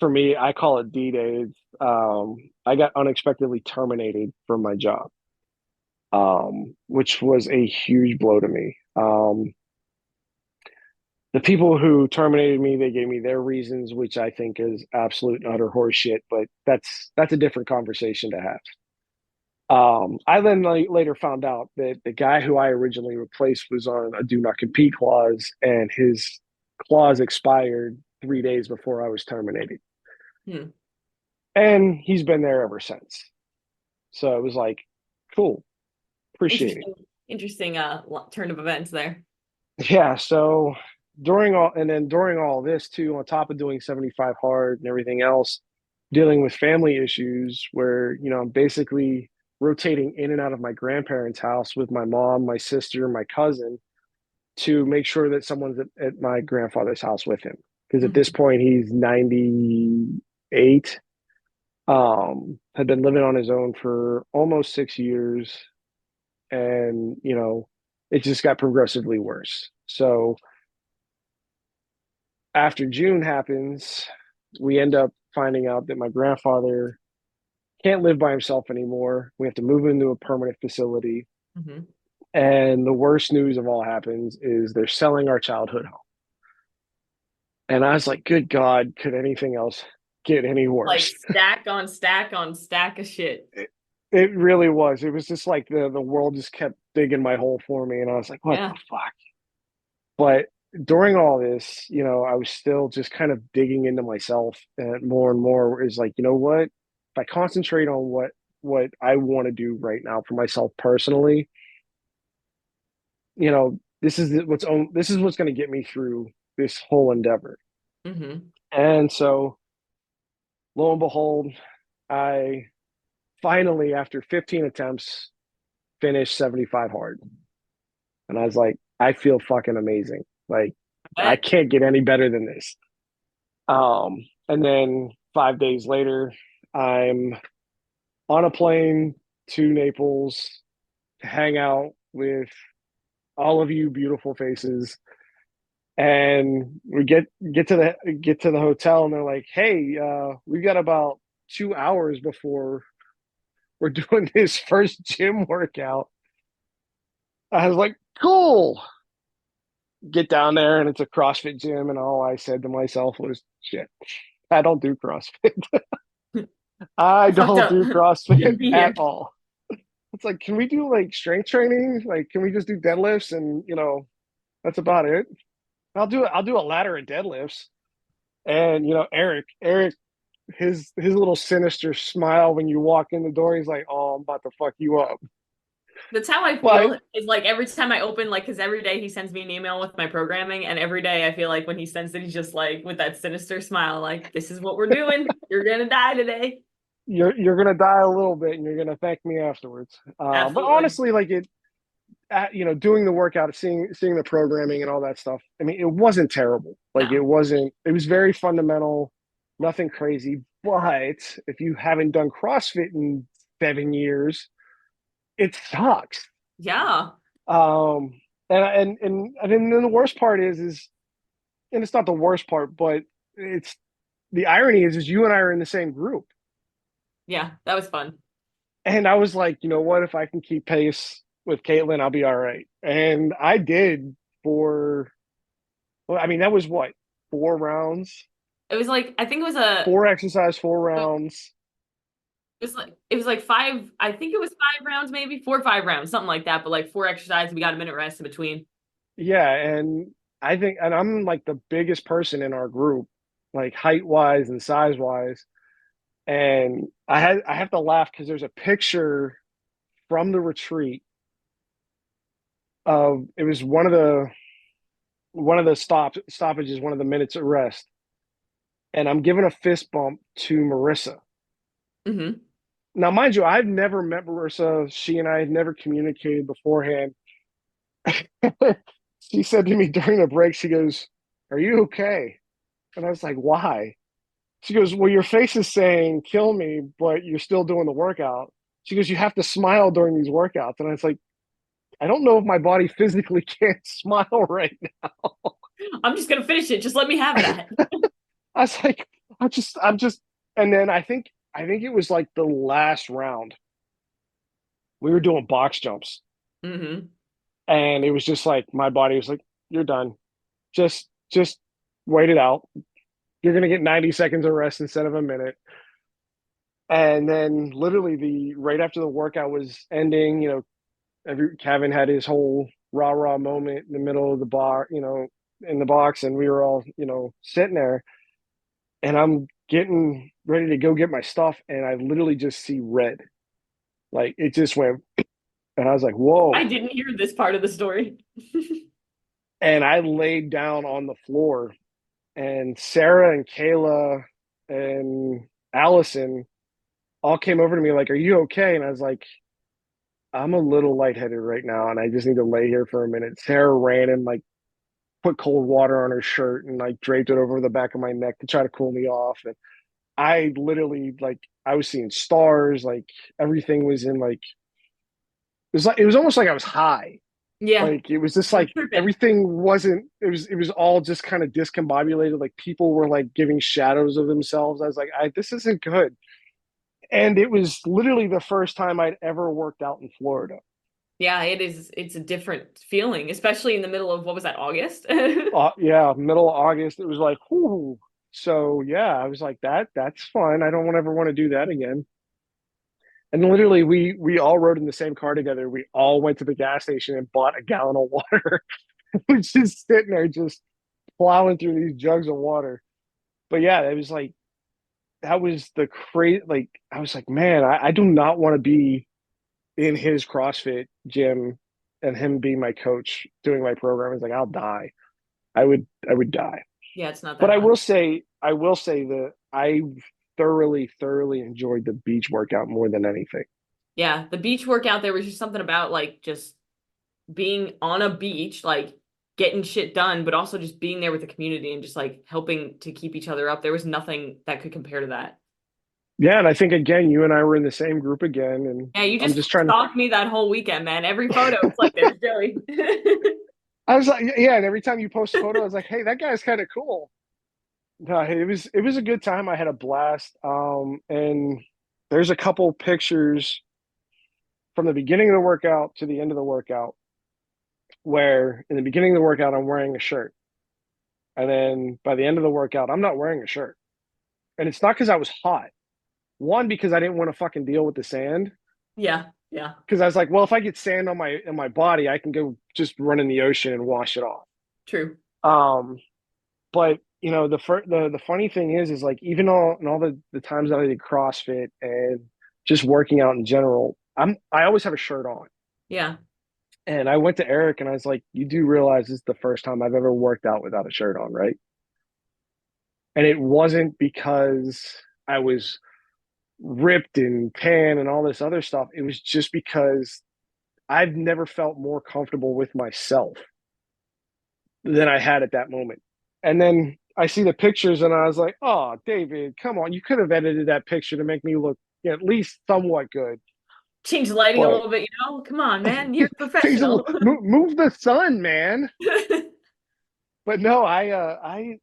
for me, I call it D-Day. I got unexpectedly terminated from my job, which was a huge blow to me. The people who terminated me, they gave me their reasons, which I think is absolute and utter horseshit. But that's a different conversation to have. I then later found out that the guy who I originally replaced was on a do not compete clause, and his clause expired 3 days before I was terminated, Hmm. and he's been there ever since. So it was like, cool, appreciate it. Interesting, interesting turn of events there. Yeah. So during all this too, on top of doing 75 hard and everything else, dealing with family issues where, I'm basically rotating in and out of my grandparents' house with my mom, my sister, my cousin to make sure that someone's at my grandfather's house with him. Because at this Hmm. point he's 98, had been living on his own for almost 6 years, and it just got progressively worse. So after June happens, we end up finding out that my grandfather can't live by himself anymore. We have to move him into a permanent facility. Hmm. And the worst news of all happens is they're selling our childhood home. And I was like, good God, could anything else get any Like worse? stack on stack on stack of shit. It really was. It was just like the world just kept digging my hole for me. And I was like, what the Yeah. fuck? But during all this, I was still just kind of digging into myself, and more is like, you know what? If I concentrate on what I want to do right now for myself personally, this is what's going to get me through this whole endeavor. Hmm. And so, lo and behold, I finally, after 15 attempts, finished 75 hard. And I was like, I feel fucking amazing. Like, I Bet. can't get any better than this. And then 5 days later, I'm on a plane to Naples to hang out with all of you beautiful faces. And we get to the hotel, and they're like, "Hey, we've got about 2 hours before we're doing this first gym workout." I was like, "Cool." Get down there, and it's a CrossFit gym, and all I said to myself was, "Shit, I don't do CrossFit. I You fucked don't up. do CrossFit Shouldn't be at here. all." It's like, can we do like strength training? Like, can we just do deadlifts and that's about it? I'll do a ladder of deadlifts. And Eric, his little sinister smile when you walk in the door, he's like, "Oh, I'm about to fuck you up." That's how I Like, feel. Is like every time I open, like, because every day he sends me an email with my programming, and every day I feel like when he sends it, he's just like with that sinister smile, like, "This is what we're doing. You're gonna die today." you're gonna die a little bit, and you're gonna thank me afterwards. But Absolutely. honestly, like doing the workout, seeing the programming and all that stuff. I mean, it wasn't terrible. Like, it No. wasn't. It was very fundamental, nothing crazy. But if you haven't done CrossFit in 7 years, it sucks. Yeah. Um, and then the worst part is, and it's not the worst part, but it's the irony is you and I are in the same group. Yeah. That was fun. And I was like, you know what? If I can keep pace with Caitlin, I'll be all right. And I did for, well, I mean, that was what, 4 rounds, It was like I think it was a. 4 exercise, four It rounds. was like five. I think it was 5 rounds, maybe 4 or 5 rounds, something like that. But like four exercises, we got a minute rest in between. Yeah. And and I'm like the biggest person in our group, like height wise and size wise. And I have to laugh because there's a picture from the retreat of, it was one of the stoppages, one of the minutes of rest, and I'm giving a fist bump to Marissa. Hmm. Now, mind you, I've never met Marissa. She and I had never communicated beforehand. She said to me during the break, she goes, "Are you okay?" And I was like, "Why?" She goes, "Well, your face is saying kill me, but you're still doing the workout." She goes, "You have to smile during these workouts." And I was like, I don't know if my body physically can't smile right now. I'm just gonna finish it. Just let me have that. I was like, I'm just, and then I think it was like the last round. We were doing box jumps, Hmm. and it was just like my body was like, "You're done. Just wait it out. You're gonna get 90 seconds of rest instead of a minute." And then literally the right after the workout was ending, Kevin had his whole rah rah moment in the middle of the bar, in the box, and we were all, sitting there, and I'm getting ready to go get my stuff, and I literally just see red. Like, it just went, and I was like, I "Whoa." didn't hear this part of the story. And I laid down on the floor, and Sarah and Kayla and Allison all came over to me like, "Are you okay?" And I was like, "I'm a little lightheaded right now, and I just need to lay here for a minute." Sarah ran and like put cold water on her shirt and like draped it over the back of my neck to try to cool me off. And I literally like I was seeing stars, like everything was in like it was almost like I was high. Yeah. Like it was just You're like tripping. everything wasn't it was all just kind of discombobulated. Like people were like giving shadows of themselves. I was like, this isn't good. And it was literally the first time I'd ever worked out in Florida. Yeah, it is. It's a different feeling, especially in the middle of what was that, August? Yeah, middle of August. It was like, whoo. So yeah, I was like, that's fun. I don't ever want to do that again. And literally, we all rode in the same car together. We all went to the gas station and bought a gallon of water. We're just sitting there, just plowing through these jugs of water. But yeah, it was like that was the crazy. Like I was like, man, I do not want to be in his CrossFit gym and him being my coach doing my program. It's like I'll die. I would die. Yeah, it's not But that fun. I will say that I thoroughly enjoyed the beach workout more than anything. Yeah, the beach workout, there was just something about like just being on a beach, like getting shit done, but also just being there with the community and just like helping to keep each other up. There was nothing that could compare to that. Yeah, and I think again, you and I were in the same group again, and Yeah, you I'm just just trying stalked me that whole weekend, man. Every photo, it's like, there's Joey. I was like, yeah, and every time you post a photo, I was like, hey, that guy's kind of cool. No, it was a good time. I had a blast. And there's a couple pictures from the beginning of the workout to the end of the workout where in the beginning of the workout I'm wearing a shirt. And then by the end of the workout, I'm not wearing a shirt. And it's not because I was hot. One, because I didn't want to fucking deal with the sand. Yeah, yeah, Because I was like, well, if I get sand on my body, I can go just run in the ocean and wash it off. true. Um, but the funny thing is like even all and all the times that I did CrossFit and just working out in general, I always have a shirt on. Yeah, And I went to Eric and I was like, you do realize this is the first time I've ever worked out without a shirt on, right? And it wasn't because I was ripped and tan and all this other stuff. It was just because I've never felt more comfortable with myself than I had at that moment. And then I see the pictures and I was like, oh, David, come on. You could have edited that picture to make me look at least somewhat good. change the lighting a But little bit, Come on, man, you're a change professional. move the sun, man. But no, I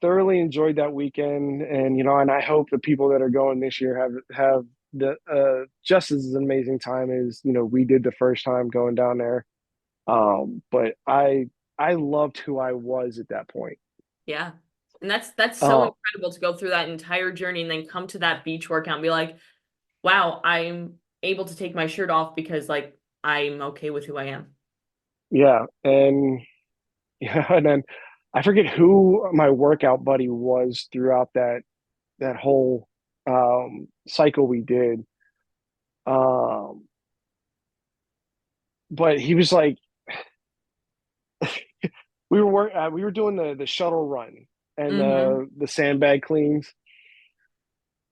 thoroughly enjoyed that weekend, and and I hope the people that are going this year have the just as amazing time as we did the first time going down there. But I loved who I was at that point. Yeah. And that's so Uh, incredible to go through that entire journey and then come to that beach workout and be like, wow, I'm able to take my shirt off because like I'm okay with who I am. yeah, and yeah, and then I forget who my workout buddy was throughout that whole cycle we did. Um, but he was like, we were doing the shuttle run and Mm-hmm. the sandbag cleans,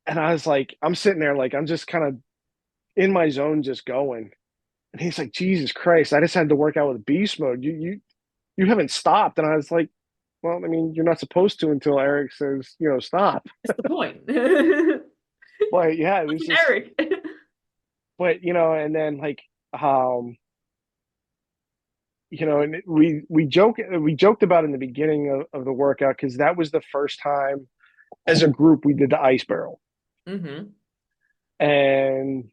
and I was like, I'm sitting there like I'm just kind of in my zone, just going. And he's like, Jesus Christ, I just had to work out with beast mode. You haven't stopped. And I was like, well, I mean, you're not supposed to until Eric says, stop. That's the point. Fucking But yeah, it was just, Eric. but and then like, um, and we joked about in the beginning of the workout because that was the first time as a group we did the ice barrel, Mm-hmm. and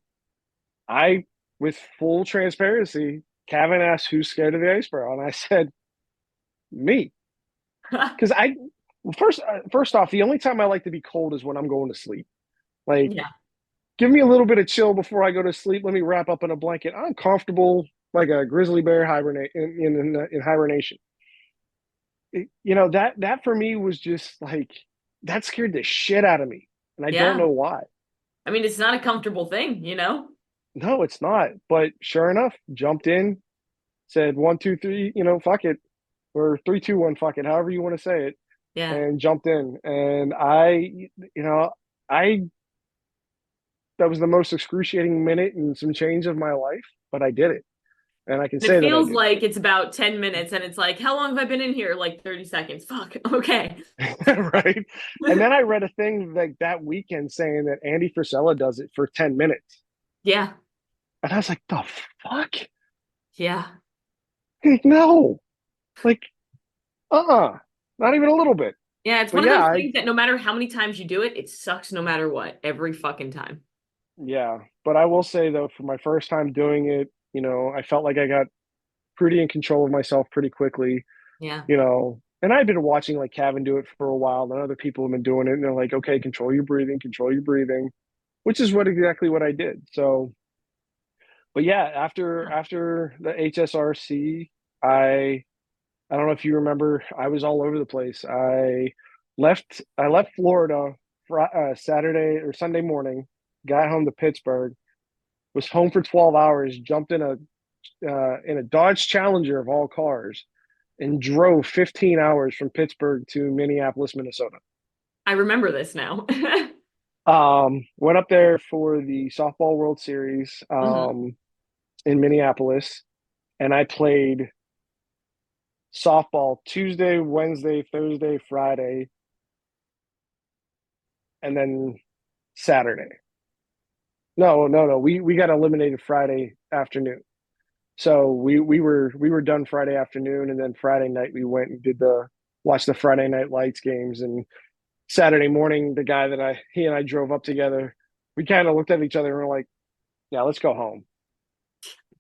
I, with full transparency, Kevin asked who's scared of the ice barrel, and I said me because I first off, the only time I like to be cold is when I'm going to sleep. Like, Yeah. give me a little bit of chill before I go to sleep. Let me wrap up in a blanket. I'm comfortable like a grizzly bear hibernate in hibernation. That for me was just like that scared the shit out of me, and I don't Yeah. know why. I mean, it's not a comfortable thing. No, it's not. But sure enough, jumped in, said one, two, three. Fuck it. or 3, 2, 1, fuck it, however you want to say it, Yeah. and jumped in. And you know, I that was the most excruciating minute and some change of my life, but I did it, and I can It say that I feels did like it's about 10 minutes and it's like, how long have I been in here? Like 30 seconds. Fuck. Okay. it, right? And then I read a thing like that weekend saying that Andy Frisella does it for 10 minutes, Yeah. and I was like, the fuck? Yeah. Like, no, like, not even a little bit. Yeah. It's But one of yeah, those things that no matter how many times you do it, it sucks no matter what, every fucking time. yeah. But I will say though, for my first time doing it, I felt like I got pretty in control of myself pretty quickly, Yeah. And I've been watching like Kevin do it for a while, and other people have been doing it, and they're like, okay, control your breathing, which is exactly what I did. So, but yeah, after the HSRC, I don't know if you remember, I was all over the place. I left Florida Saturday or Sunday morning, got home to Pittsburgh, was home for 12 hours, jumped in a Dodge Challenger of all cars, and drove 15 hours from Pittsburgh to Minneapolis, Minnesota. I remember this now. Went up there for the softball World Series Hmm. in Minneapolis, and I played softball Tuesday, Wednesday, Thursday, Friday, and then Saturday. No, no, no. We got eliminated Friday afternoon. So we were done Friday afternoon, and then Friday night we went and watched the Friday night lights games, and Saturday morning the guy that he and I drove up together, we kind of looked at each other and were like, yeah, let's go home.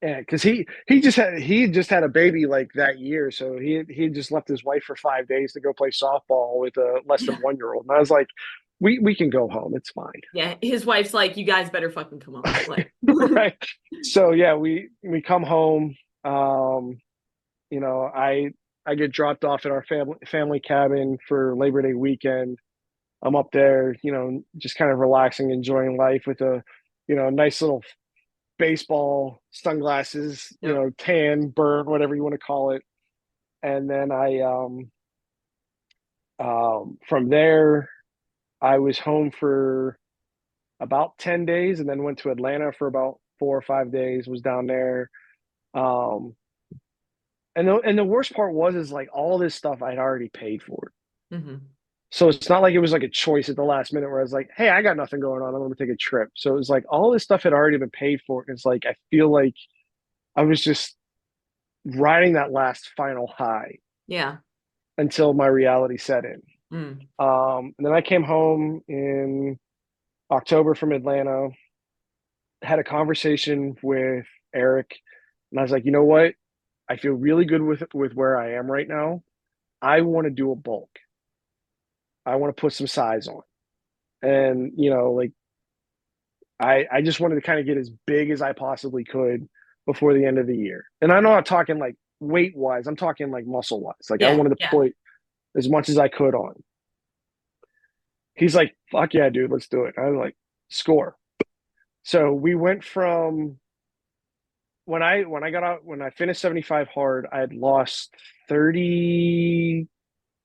Yeah, because he just had a baby like that year, so he just left his wife for 5 days to go play softball with a less than 1 year old, and I was like, we can go home, it's fine. Yeah. His wife's like, you guys better fucking come on. Like, Right. So yeah, we come home. Um, I get dropped off at our family cabin for Labor Day weekend. I'm up there, just kind of relaxing, enjoying life with a, nice little baseball sunglasses, yep. tan, burn, whatever you want to call it. And then from there, I was home for about 10 days and then went to Atlanta for about 4 or 5 days, was down there. Um, and the worst part is like all this stuff I'd already paid for. Hmm. So it's not like it was like a choice at the last minute where I was like, hey, I got nothing going on. I'm going to take a trip. So it was like all this stuff had already been paid for. It's like I feel like I was just riding that last final high Yeah. until my reality set in. Mm. And then I came home in October from Atlanta, had a conversation with Eric, and I was like, you know what? I feel really good with where I am right now. I want to do a bulk. I want to put some size on. And, like I just wanted to kind of get as big as I possibly could before the end of the year. And I'm not talking like weight wise, I'm talking like muscle wise. Like I Yeah. wanted to Yeah. put as much as I could on. He's like, fuck yeah, dude, let's do it. I was like, score. So we went from when I finished 75 hard, I had lost 30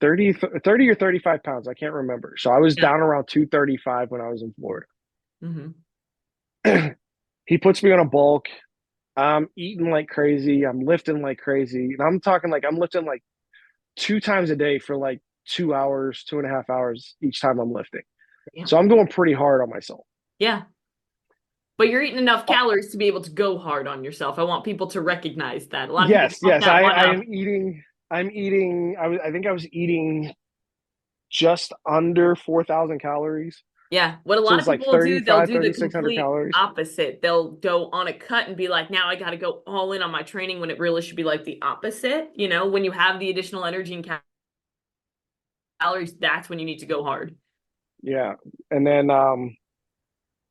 30 or 35 pounds. I can't remember. So I was Yeah. down around 235 when I was in Florida. Hmm. He puts me on a bulk. I'm eating like crazy. I'm lifting like crazy. And I'm talking like I'm lifting like 2 times a day for like 2 hours, 2.5 hours each time I'm lifting. Yeah. So I'm going pretty hard on myself. Yeah. But you're eating enough Oh, calories to be able to go hard on yourself. I want people to recognize that. A lot of people yes, puff yes. that one I up. am eating. I think I was eating just under 4,000 calories. Yeah. What a So lot of it's like people will do, they'll do the 3,600 complete calories. opposite. They'll go on a cut and be like, now I got to go all in on my training when it really should be like the opposite. You know, when you have the additional energy and calories, that's when you need to go hard. Yeah. And then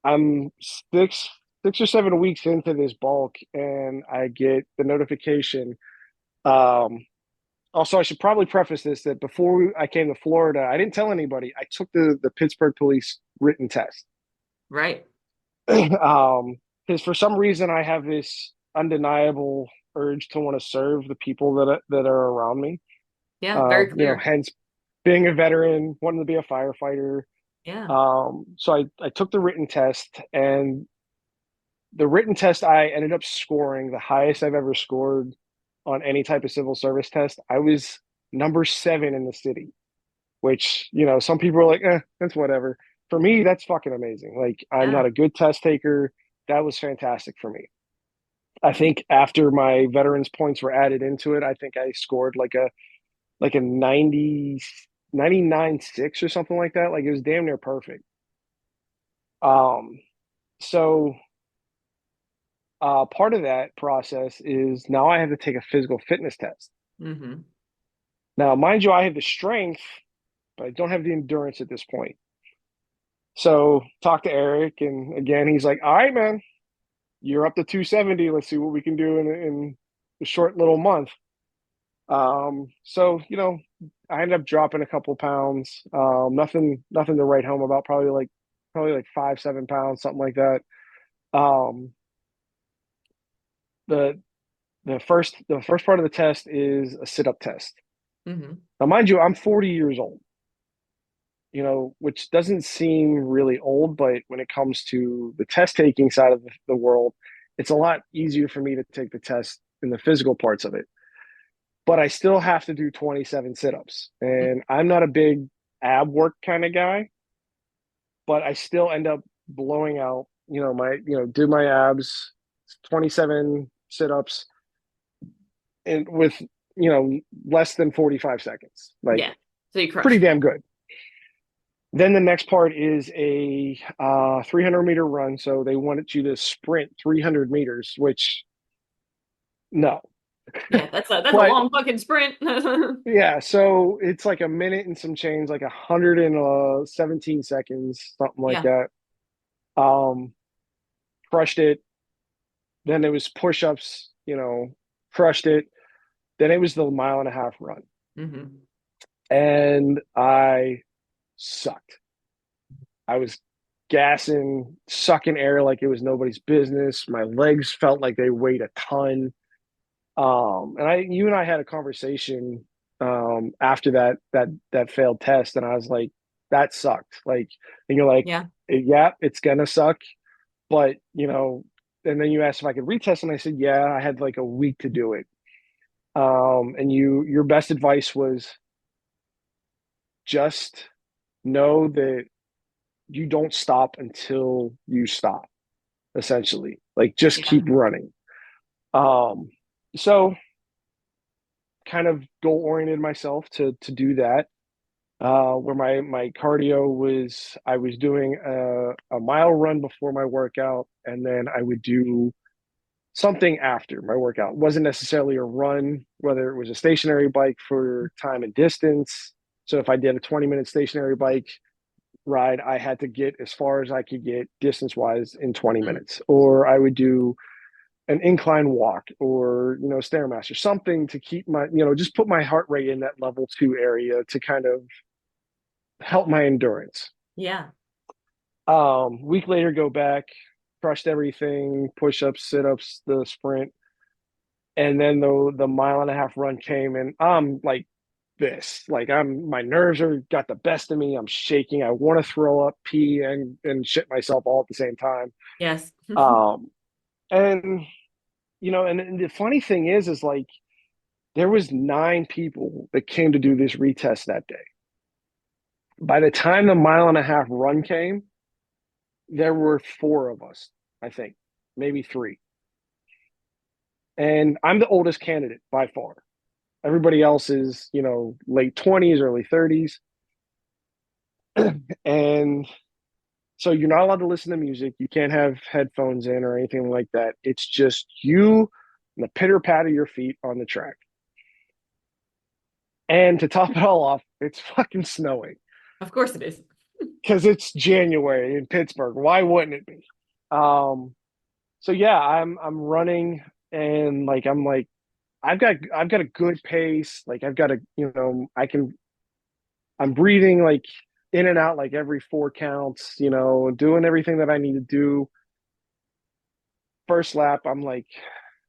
I'm six or 7 weeks into this bulk and I get the notification. Um Also, I should probably preface this that before I came to Florida, I didn't tell anybody. I took the Pittsburgh police written test. Right. Because for some reason I have this undeniable urge to want to serve the people that are around me. Yeah, very clear. Hence being a veteran, wanting to be a firefighter. Yeah. So I took the written test, and the written test, I ended up scoring the highest I've ever scored on any type of civil service test. I was number 7 in the city, which, some people are like, that's whatever. For me, that's fucking amazing. Like, I'm Yeah. not a good test taker. That was fantastic for me. I think after my veterans points were added into it, I think I scored like a 99.6 or something like that. Like, it was damn near perfect. Um, so part of that process is now I have to take a physical fitness test. Mm-hmm. Now, mind you, I have the strength, but I don't have the endurance at this point. So talk to Eric, and again, he's like, "All right, man, you're up to 270. Let's see what we can do in a short little month." So I ended up dropping a couple pounds. Nothing to write home about. Probably like 5, 7 pounds, something like that. Um, the the first part of the test is a sit up test. Mm-hmm. Now, mind you, I'm 40 years old. Which doesn't seem really old, but when it comes to the test taking side of the world, it's a lot easier for me to take the test in the physical parts of it. But I still have to do 27 sit ups. And I'm not a big ab work kind of guy, but I still end up blowing out, do my abs, 27 sit ups, and with, less than 45 seconds. Like, Yeah. So you pretty crushed it. damn good. Then the next part is a 300-meter run. So they wanted you to sprint 300 meters, which no. Yeah, that's a But long fucking sprint. yeah, so it's like a minute and some change, like 117 seconds, something like Yeah. that. Um, Crushed it. Then it was push-ups, crushed it. Then it was the mile and a half run. Mm-hmm. And I sucked. I was gassing, sucking air like it was nobody's business. My legs felt like they weighed a ton. You and I had a conversation after that failed test, and I was like, that sucked. Like, and you're like, Yeah. yeah, it's gonna suck, but and then you asked if I could retest, and I said, yeah, I had like a week to do it. And your best advice was just know that you don't stop until you stop, essentially. Like, just Yeah. keep running. Um, so kind of goal oriented myself to do that. Where my cardio was, I was doing a mile run before my workout, and then I would do something after my workout. It wasn't necessarily a run, whether it was a stationary bike for time and distance. So if I did a 20-minute stationary bike ride, I had to get as far as I could get distance wise in 20 Mm. minutes. Or I would do an incline walk, or stairmaster, something to keep my, just put my heart rate in that level 2 area to kind of help my endurance. Yeah. Week later, go back, crushed everything, push-ups, sit-ups, the sprint, and then the mile and a half run came, and I'm like this, like, my nerves are got the best of me. I'm shaking. I want to throw up, pee, and shit myself all at the same time. Yes. um and and the funny thing is like, there was 9 people that came to do this retest that day. By the time the mile and a half run came, there were 4 of us, I think, maybe 3. And I'm the oldest candidate by far. Everybody else is, late 20s, early 30s. And so you're not allowed to listen to music. You can't have headphones in or anything like that. It's just you and the pitter pat of your feet on the track. And to top it all off, it's fucking snowing Of course it is. because it's January in Pittsburgh. Why wouldn't it be? Um, so yeah, I'm running, and like, I've got a good pace. Like, I've got a, I'm breathing like in and out like every 4 counts, doing everything that I need to do. First lap, I'm like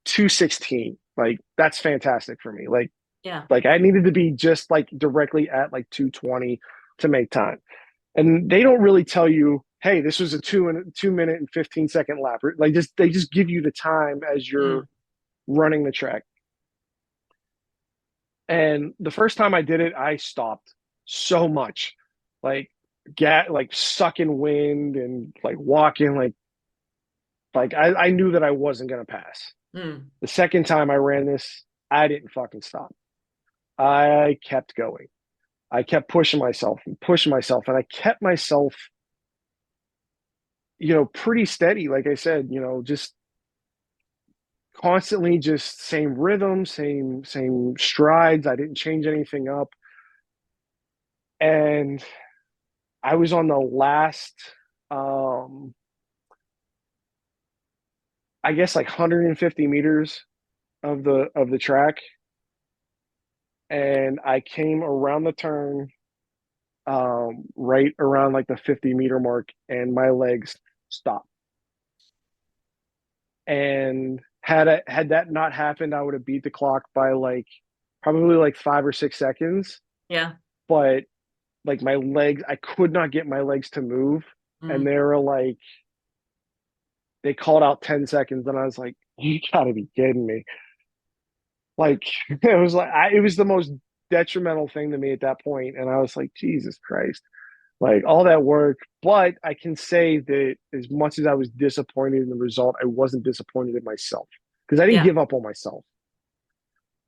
216. Like, that's fantastic for me. Like, Yeah. Like I needed to be just like directly at like 2:20 to make time. And they don't really tell you, hey, this was a 2 minute and 15-second lap. Like just they just give you the time as you're Mm. running the track. And the first time I did it, I stopped so much, like like sucking wind and like walking, like I knew that I wasn't gonna pass. Mm. The second time I ran this, I didn't fucking stop. I kept going. I kept pushing myself, and I kept myself, pretty steady. Like I said, just constantly, just same rhythm, same strides. I didn't change anything up, and I was on the last, um, I guess like 150 meters of the track, and I came around the turn, right around like the 50-meter mark, and my legs stopped. And had that not happened, I would have beat the clock by like probably like 5 or 6 seconds. Yeah. But like my legs, I could not get my legs to move, and Mm. they were like, they called out 10 seconds, and I was like, you gotta be kidding me. Like it was the most detrimental thing to me at that point, and I was like, Jesus Christ, like all that work. But I can say that as much as I was disappointed in the result, I wasn't disappointed in myself because I didn't Yeah. give up on myself.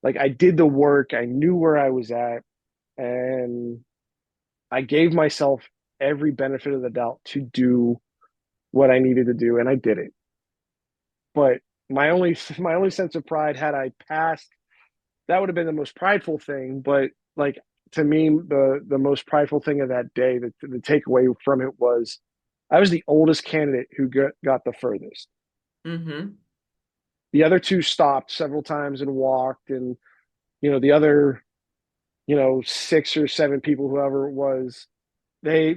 Like I did the work, I knew where I was at, and I gave myself every benefit of the doubt to do what I needed to do, and I did it. But my only sense of pride, had I passed, that would have been the most prideful thing. But like to me, the most prideful thing of that day, the takeaway from it was, I was the oldest candidate who got the furthest. Mm-hmm. The other two stopped several times and walked, and the other, 6 or 7 people, whoever it was, they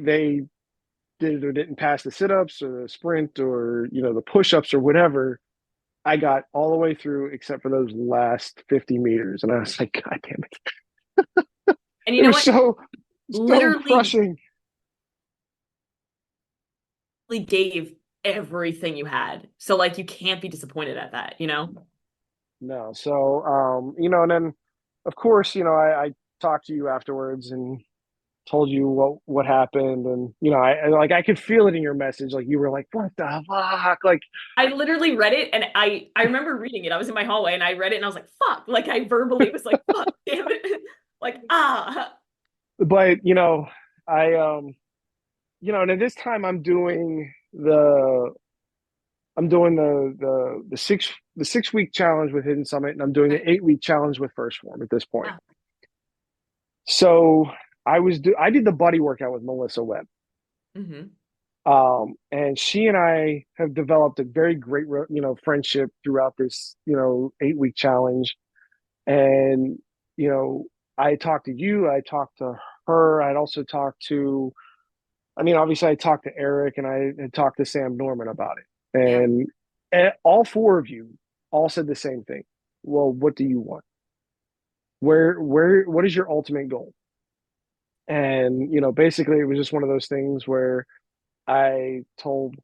did or didn't pass the sit-ups or the sprint or the push-ups or whatever. I got all the way through except for those last 50 meters, and I was like, God damn it! And you It know was what? so Literally crushing. gave everything you had. So like you can't be disappointed at that, you know? No, so and then of course, I talked to you afterwards and told you what happened, and like I could feel it in your message, like you were like, what the fuck, like. I literally read it and I remember reading it. I was in my hallway and I read it and I was like, fuck. Like I verbally was like, fuck, damn it. Like, ah. But and at this time I'm doing the 6 week challenge with Hidden Summit, and I'm doing Okay. the 8 week challenge with First Form at this point. Ah. So I did the buddy workout with Melissa Webb, Mm-hmm. and she and I have developed a very great friendship throughout this 8 week challenge. And you know I talked to you, I talked to her, I'd also talked to, I mean, obviously I talked to Eric, and I had talked to Sam Norman about it. Yeah. And all four of you all said the same thing. Well, what do you want? What is your ultimate goal? And basically it was just one of those things where I told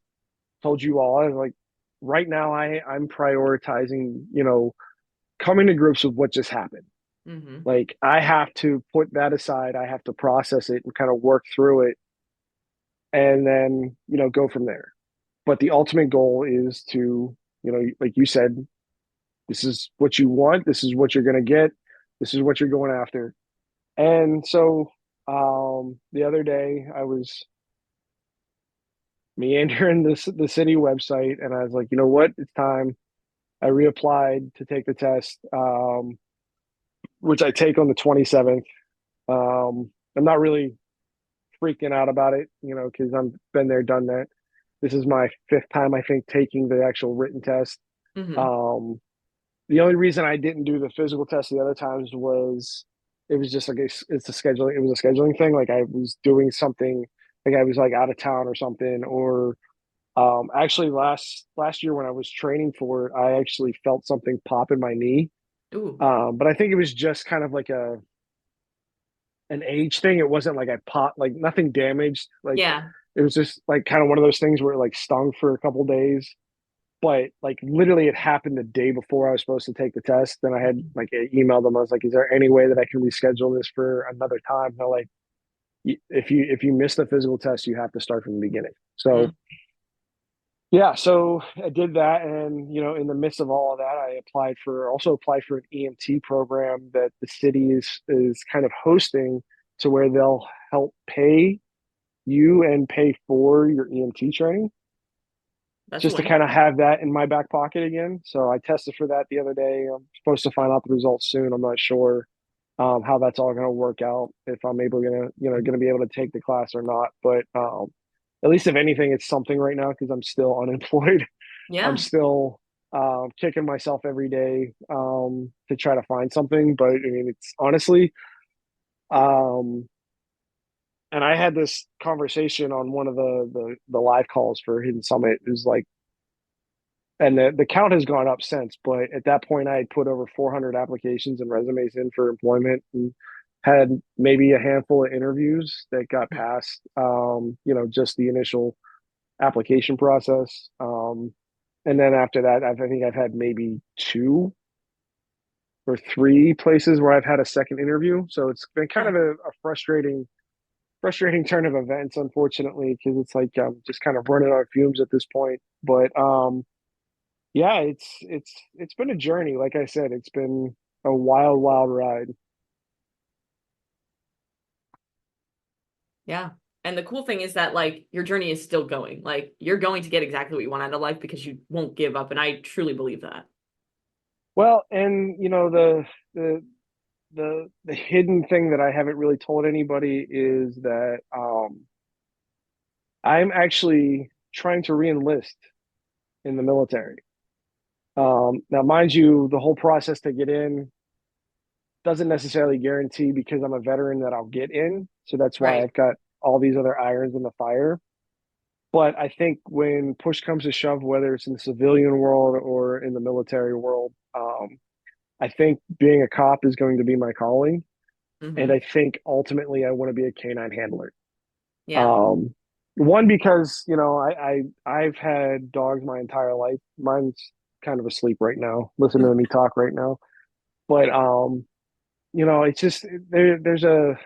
you all, I was like, right now I'm prioritizing, coming to grips with what just happened. Mm-hmm. Like I have to put that aside, I have to process it and kind of work through it, and then go from there. But the ultimate goal is to, like you said, this is what you want, this is what you're going to get, this is what you're going after. And so the other day I was meandering the city website, and I was like, you know what, it's time. I reapplied to take the test, which I take on the 27th. I'm not really freaking out about it, because I've been there, done that. This is my fifth time, I think, taking the actual written test. Mm-hmm. Um, the only reason I didn't do the physical test the other times was it was just like it's a scheduling. It was a scheduling thing. Like I was doing something, like I was like out of town or something, or actually last year when I was training for it, I actually felt something pop in my knee, Ooh. But I think it was just kind of like an age thing. It wasn't like I popped, like nothing damaged. Like Yeah. it was just like kind of one of those things where it like stung for a couple days. But like literally, it happened the day before I was supposed to take the test. Then I had like emailed them. I was like, "Is there any way that I can reschedule this for another time?" They're like, "If you miss the physical test, you have to start from the beginning." Mm. So yeah, so I did that, and in the midst of all of that, I also applied for an EMT program that the city is kind of hosting, to where they'll help pay you and pay for your EMT training, That's a just to win. kind of have that in my back pocket again. So I tested for that the other day. I'm supposed to find out the results soon. I'm not sure how that's all going to work out, if I'm able going to be able to take the class or not. But at least if anything, it's something right now, because I'm still unemployed. I'm Yeah. still kicking myself every day to try to find something. But I mean, it's honestly, um, and I had this conversation on one of the live calls for Hidden Summit. It was like, and the count has gone up since, but at that point I had put over 400 applications and resumes in for employment, and had maybe a handful of interviews that got past, just the initial application process. And then after that, I think I've had maybe 2 or 3 places where I've had a second interview. So it's been kind Yeah. of a frustrating turn of events, unfortunately, because it's like I'm just kind of running on fumes at this point. But yeah, it's been a journey. Like I said, it's been a wild, wild ride. Yeah. And the cool thing is that like your journey is still going. Like you're going to get exactly what you want out of life because you won't give up. And I truly believe that. Well, and the the hidden thing that I haven't really told anybody is that I'm actually trying to re-enlist in the military. Now, mind you, the whole process to get in doesn't necessarily guarantee, because I'm a veteran, that I'll get in. So that's why Right. I've got all these other irons in the fire. But I think when push comes to shove, whether it's in the civilian world or in the military world, I think being a cop is going to be my calling. And Hmm. I think ultimately I want to be a canine handler. Yeah. Um, One, because I've had dogs my entire life. Mine's kind of asleep right now, listening to me talk right now. But it's just there's a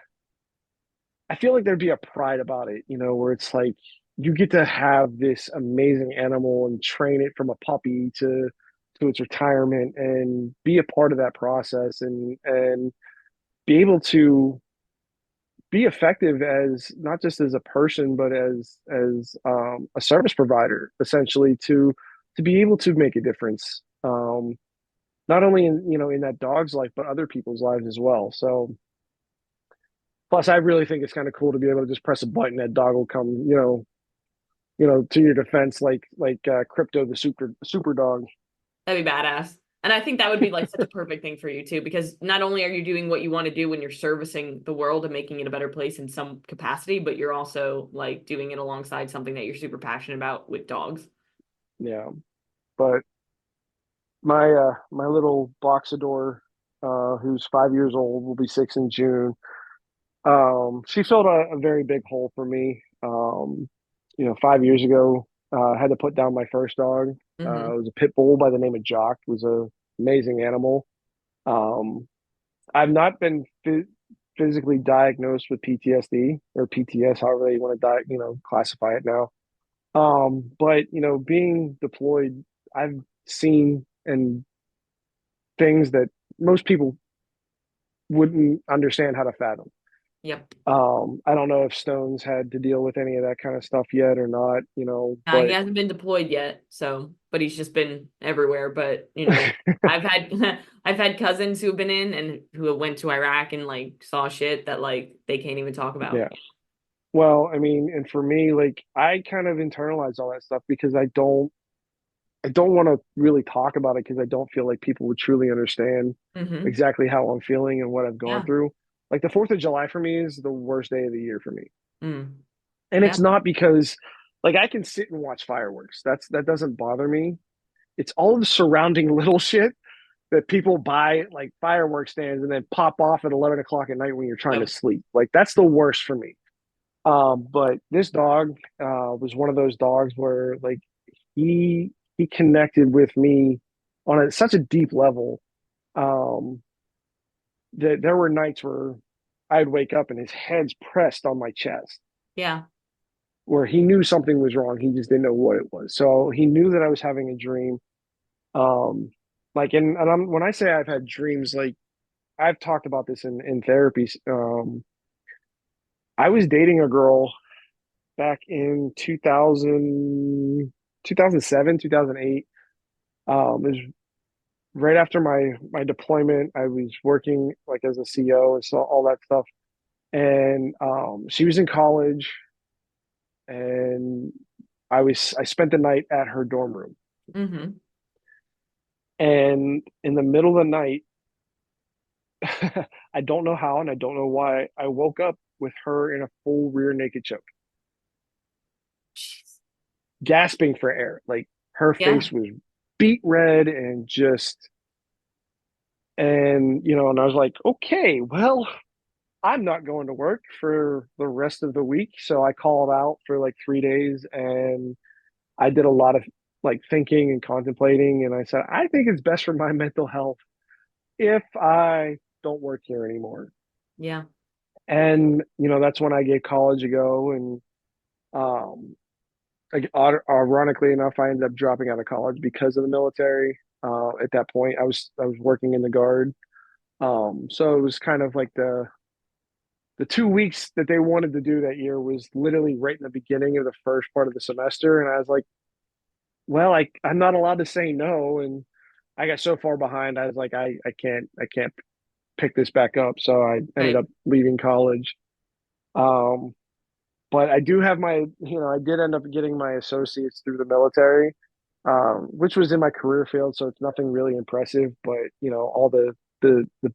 I feel like there'd be a pride about it, where it's like you get to have this amazing animal and train it from a puppy to its retirement, and be a part of that process, and be able to be effective, as not just as a person, but as a service provider, essentially, to be able to make a difference, not only in that dog's life, but other people's lives as well. So plus, I really think it's kind of cool to be able to just press a button, that dog will come, to your defense, like Crypto, the super dog. That'd be badass. And I think that would be like such a perfect thing for you too, because not only are you doing what you want to do when you're servicing the world and making it a better place in some capacity, but you're also like doing it alongside something that you're super passionate about with dogs. Yeah, but my little Boxador, who's 5 years old, will be 6 in June. She filled a very big hole for me. 5 years ago, I had to put down my first dog. Hmm. It was a pit bull by the name of Jock. It was a amazing animal. Um, I've not been physically diagnosed with PTSD or PTS, however you want to classify it now. But being deployed, I've seen and things that most people wouldn't understand how to fathom. Yep. I don't know if Stone's had to deal with any of that kind of stuff yet or not, He but hasn't been deployed yet, so but he's just been everywhere. But you know, I've had I've had cousins who have been in and who went to Iraq and like saw shit that like they can't even talk about. yeah. Well, I mean, and for me, like I kind of internalize all that stuff, because I don't want to really talk about it, because I don't feel like people would truly understand Hmm. exactly how I'm feeling and what I've gone Yeah. through. Like the 4th of July for me is the worst day of the year for me. Mm. And Yeah. it's not because, like, I can sit and watch fireworks. That doesn't bother me. It's all the surrounding little shit that people buy at like fireworks stands and then pop off at 11 o'clock at night when you're trying to Yep. sleep. Like that's the worst for me. But this dog was one of those dogs where like he connected with me on such a deep level um, that there were nights where I'd wake up and his head's pressed on my chest, Yeah. where he knew something was wrong. He just didn't know what it was. So he knew that I was having a dream. Um, like, and when I say I've had dreams, like I've talked about this in therapy. I was dating a girl back in 2007, 2008. It was right after my deployment. I was working like as a CO and so all that stuff. And she was in college, and I spent the night at her dorm room. Mm-hmm. And in the middle of the night, I don't know how and I don't know why, I woke up with her in a full rear naked choke, Jeez. gasping for air. Like her Yeah. face was beet red and just, and and I was like, okay, well, I'm not going to work for the rest of the week. So I called out for like 3 days, and I did a lot of like thinking and contemplating. And I said, I think it's best for my mental health if I don't work here anymore. Yeah. And, that's when I gave college a go. And um, like, ironically enough, I ended up dropping out of college because of the military. At that point, I was working in the guard. So it was kind of like the 2 weeks that they wanted to do that year was literally right in the beginning of the first part of the semester. And I was like, well, I'm not allowed to say no. And I got so far behind, I was like, I can't pick this back up. So I ended Right. up leaving college. Um, but I do have I did end up getting my associates through the military, which was in my career field. So it's nothing really impressive, but all the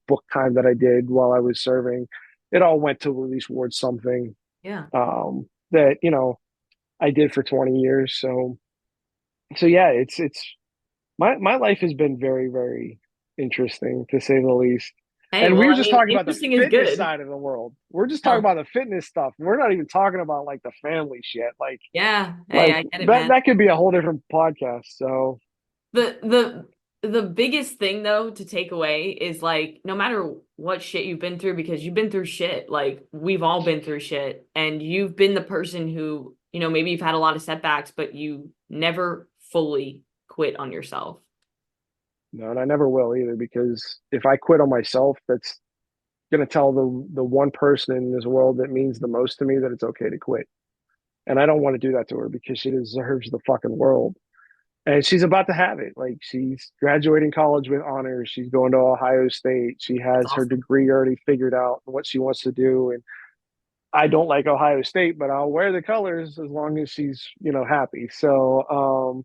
book time that I did while I was serving, it all went to at least towards something Yeah. that I did for 20 years. So yeah, it's my life has been very, very interesting to say the least. Hey, And we well, were I just mean, talking about the interesting is fitness good. side of the world. We're just talking Oh, about the fitness stuff. We're not even talking about like the family shit. Like yeah. Hey, like I get it, that man. that could be a whole different podcast. So The biggest thing though to take away is like no matter what shit you've been through, because you've been through shit, like we've all been through shit, and you've been the person who, maybe you've had a lot of setbacks, but you never fully quit on yourself. no, and I never will either, because if I quit on myself, that's gonna tell the one person in this world that means the most to me that it's okay to quit. And I don't want to do that to her because she deserves the fucking world. And she's about to have it. Like she's graduating college with honors. She's going to Ohio State. She That's has her awesome. degree already figured out what she wants to do. And I don't like Ohio State, but I'll wear the colors as long as she's, happy. So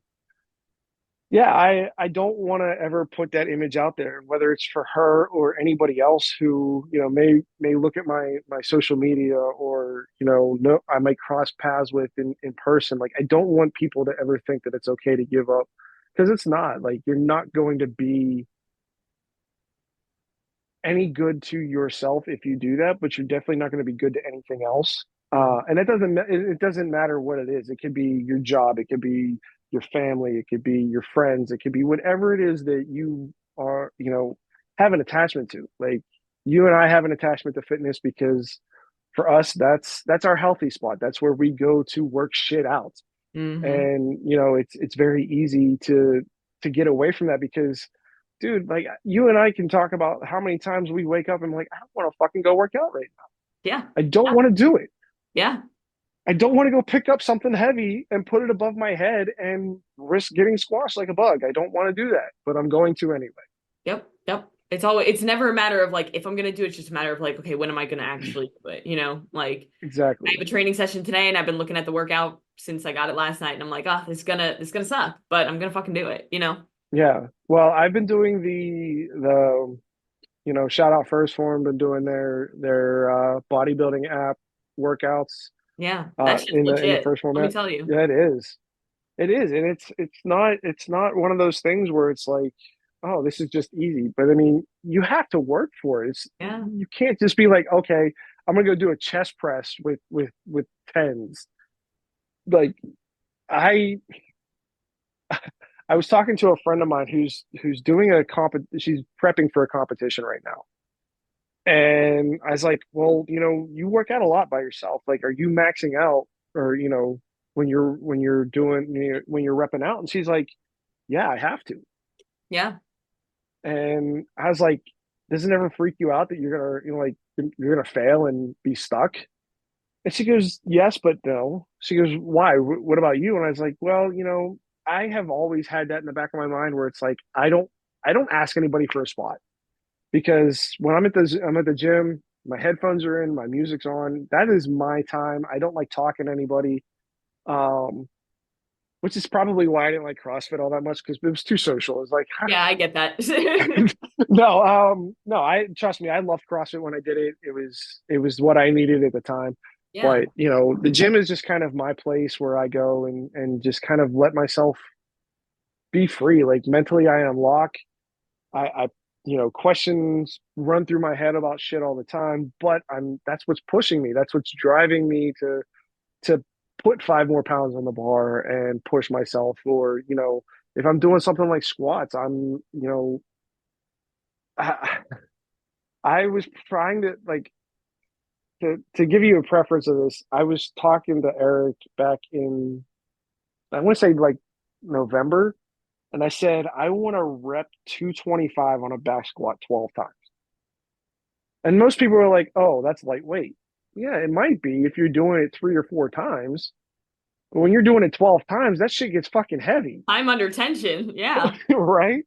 yeah, I don't want to ever put that image out there, whether it's for her or anybody else who may look at my social media, or no, I might cross paths with in person. Like I don't want people to ever think that it's okay to give up, because it's not. Like you're not going to be any good to yourself if you do that, but you're definitely not going to be good to anything else. And it doesn't matter what it is. It could be your job, it could be your family, it could be your friends, it could be whatever it is that you are, have an attachment to. Like you and I have an attachment to fitness because for us, that's our healthy spot. That's where we go to work shit out. Mm-hmm. And it's very easy to get away from that because, dude, like you and I can talk about how many times we wake up and I'm like, I don't want to fucking go work out right now. Yeah. I don't Yeah. want to do it. Yeah. I don't want to go pick up something heavy and put it above my head and risk getting squashed like a bug. I don't want to do that, but I'm going to anyway. Yep. Yep. It's never a matter of like if I'm gonna do it, it's just a matter of like, okay, when am I gonna actually do it? Like I Exactly. have a training session today and I've been looking at the workout since I got it last night and I'm like, oh, this is gonna suck, but I'm gonna fucking do it. Yeah. Well, I've been doing the shout out First Form, been doing their bodybuilding app workouts Yeah, that shit's in the legit. First Form Let me app. tell you. Yeah, it is. It is, and it's not one of those things where it's like, oh, this is just easy. But I mean, you have to work for it. Yeah. You can't just be like, okay, I'm gonna go do a chest press with tens. Like I I was talking to a friend of mine who's doing she's prepping for a competition right now. And I was like, well, you work out a lot by yourself. Like, are you maxing out or, when you're repping out? And she's like, yeah, I have to. Yeah. And I was like, does it ever freak you out that you're gonna fail and be stuck? And she goes, yes, but no. She goes, why? What about you? And I was like, well, I have always had that in the back of my mind where it's like, I don't ask anybody for a spot because when I'm at the gym, my headphones are in, my music's on. That is my time. I don't like talking to anybody. Um, which is probably why I didn't like CrossFit all that much because it was too social. It was like, Yeah, I get that. no, I trust me, I loved CrossFit when I did it. It was what I needed at the time. Yeah. But the gym is just kind of my place where I go and just kind of let myself be free. Like mentally I unlock. I questions run through my head about shit all the time, but that's what's pushing me. That's what's driving me to put 5 more pounds on the bar and push myself. Or, if I'm doing something like squats, I, I was trying to like to give you a preference of this. I was talking to Eric back in, I want to say like November, and I said I want to rep 225 on a back squat 12 times. And most people are like, "Oh, that's lightweight." Yeah, it might be if you're doing it 3 or 4 times. But when you're doing it 12 times, that shit gets fucking heavy, I'm under tension. Yeah. right?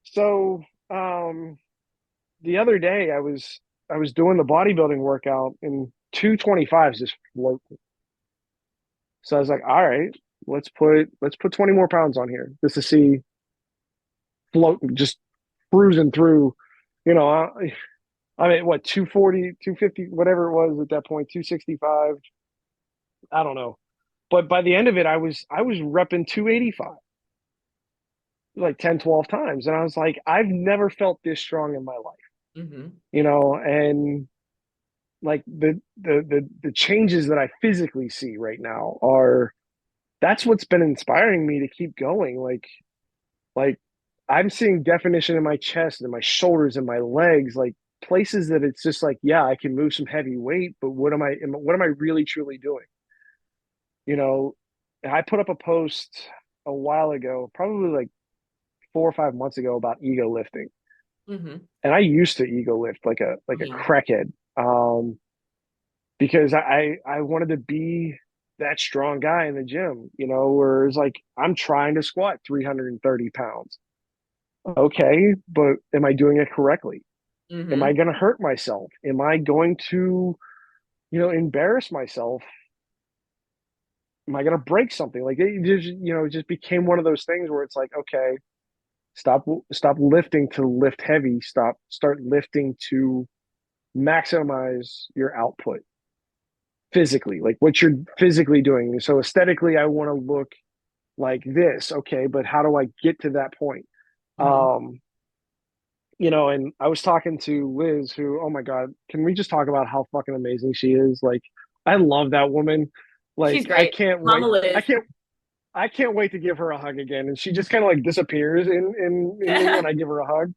So, the other day I was doing the bodybuilding workout and 225 is just floating. So I was like, all right, let's put 20 more pounds on here just to see floating, just cruising through, you know, I mean, what, 240, 250, whatever it was at that point, 265, I don't know. But by the end of it, I was repping 285 like 10, 12 times. And I was like, I've never felt this strong in my life, Hmm. and like the changes that I physically see right now are that's what's been inspiring me to keep going. Like I'm seeing definition in my chest and my shoulders and my legs, like places that it's just like, yeah, I can move some heavy weight, but what am I really truly doing? You know, I put up a post a while ago, probably like 4 or 5 months ago about ego lifting. Hmm. And I used to ego lift like a Oh, like a yeah. crackhead. Because I wanted to be that strong guy in the gym, where it's like I'm trying to squat 330 pounds. Okay, but am I doing it correctly? Am I Hmm. going to hurt myself? Am I going to, embarrass myself? Am I going to break something? Like it just became one of those things where it's like, okay, stop lifting to lift heavy. Start lifting to maximize your output physically, like what you're physically doing. So aesthetically, I want to look like this. Okay, but how do I get to that point? Hmm. Um, and I was talking to Liz, who, oh my God, can we just talk about how fucking amazing she is? Like, I love that woman. She's Like, I great. can't Mama wait. Liz. I can't wait to give her a hug again. And she just kind of like disappears in me when I give her a hug.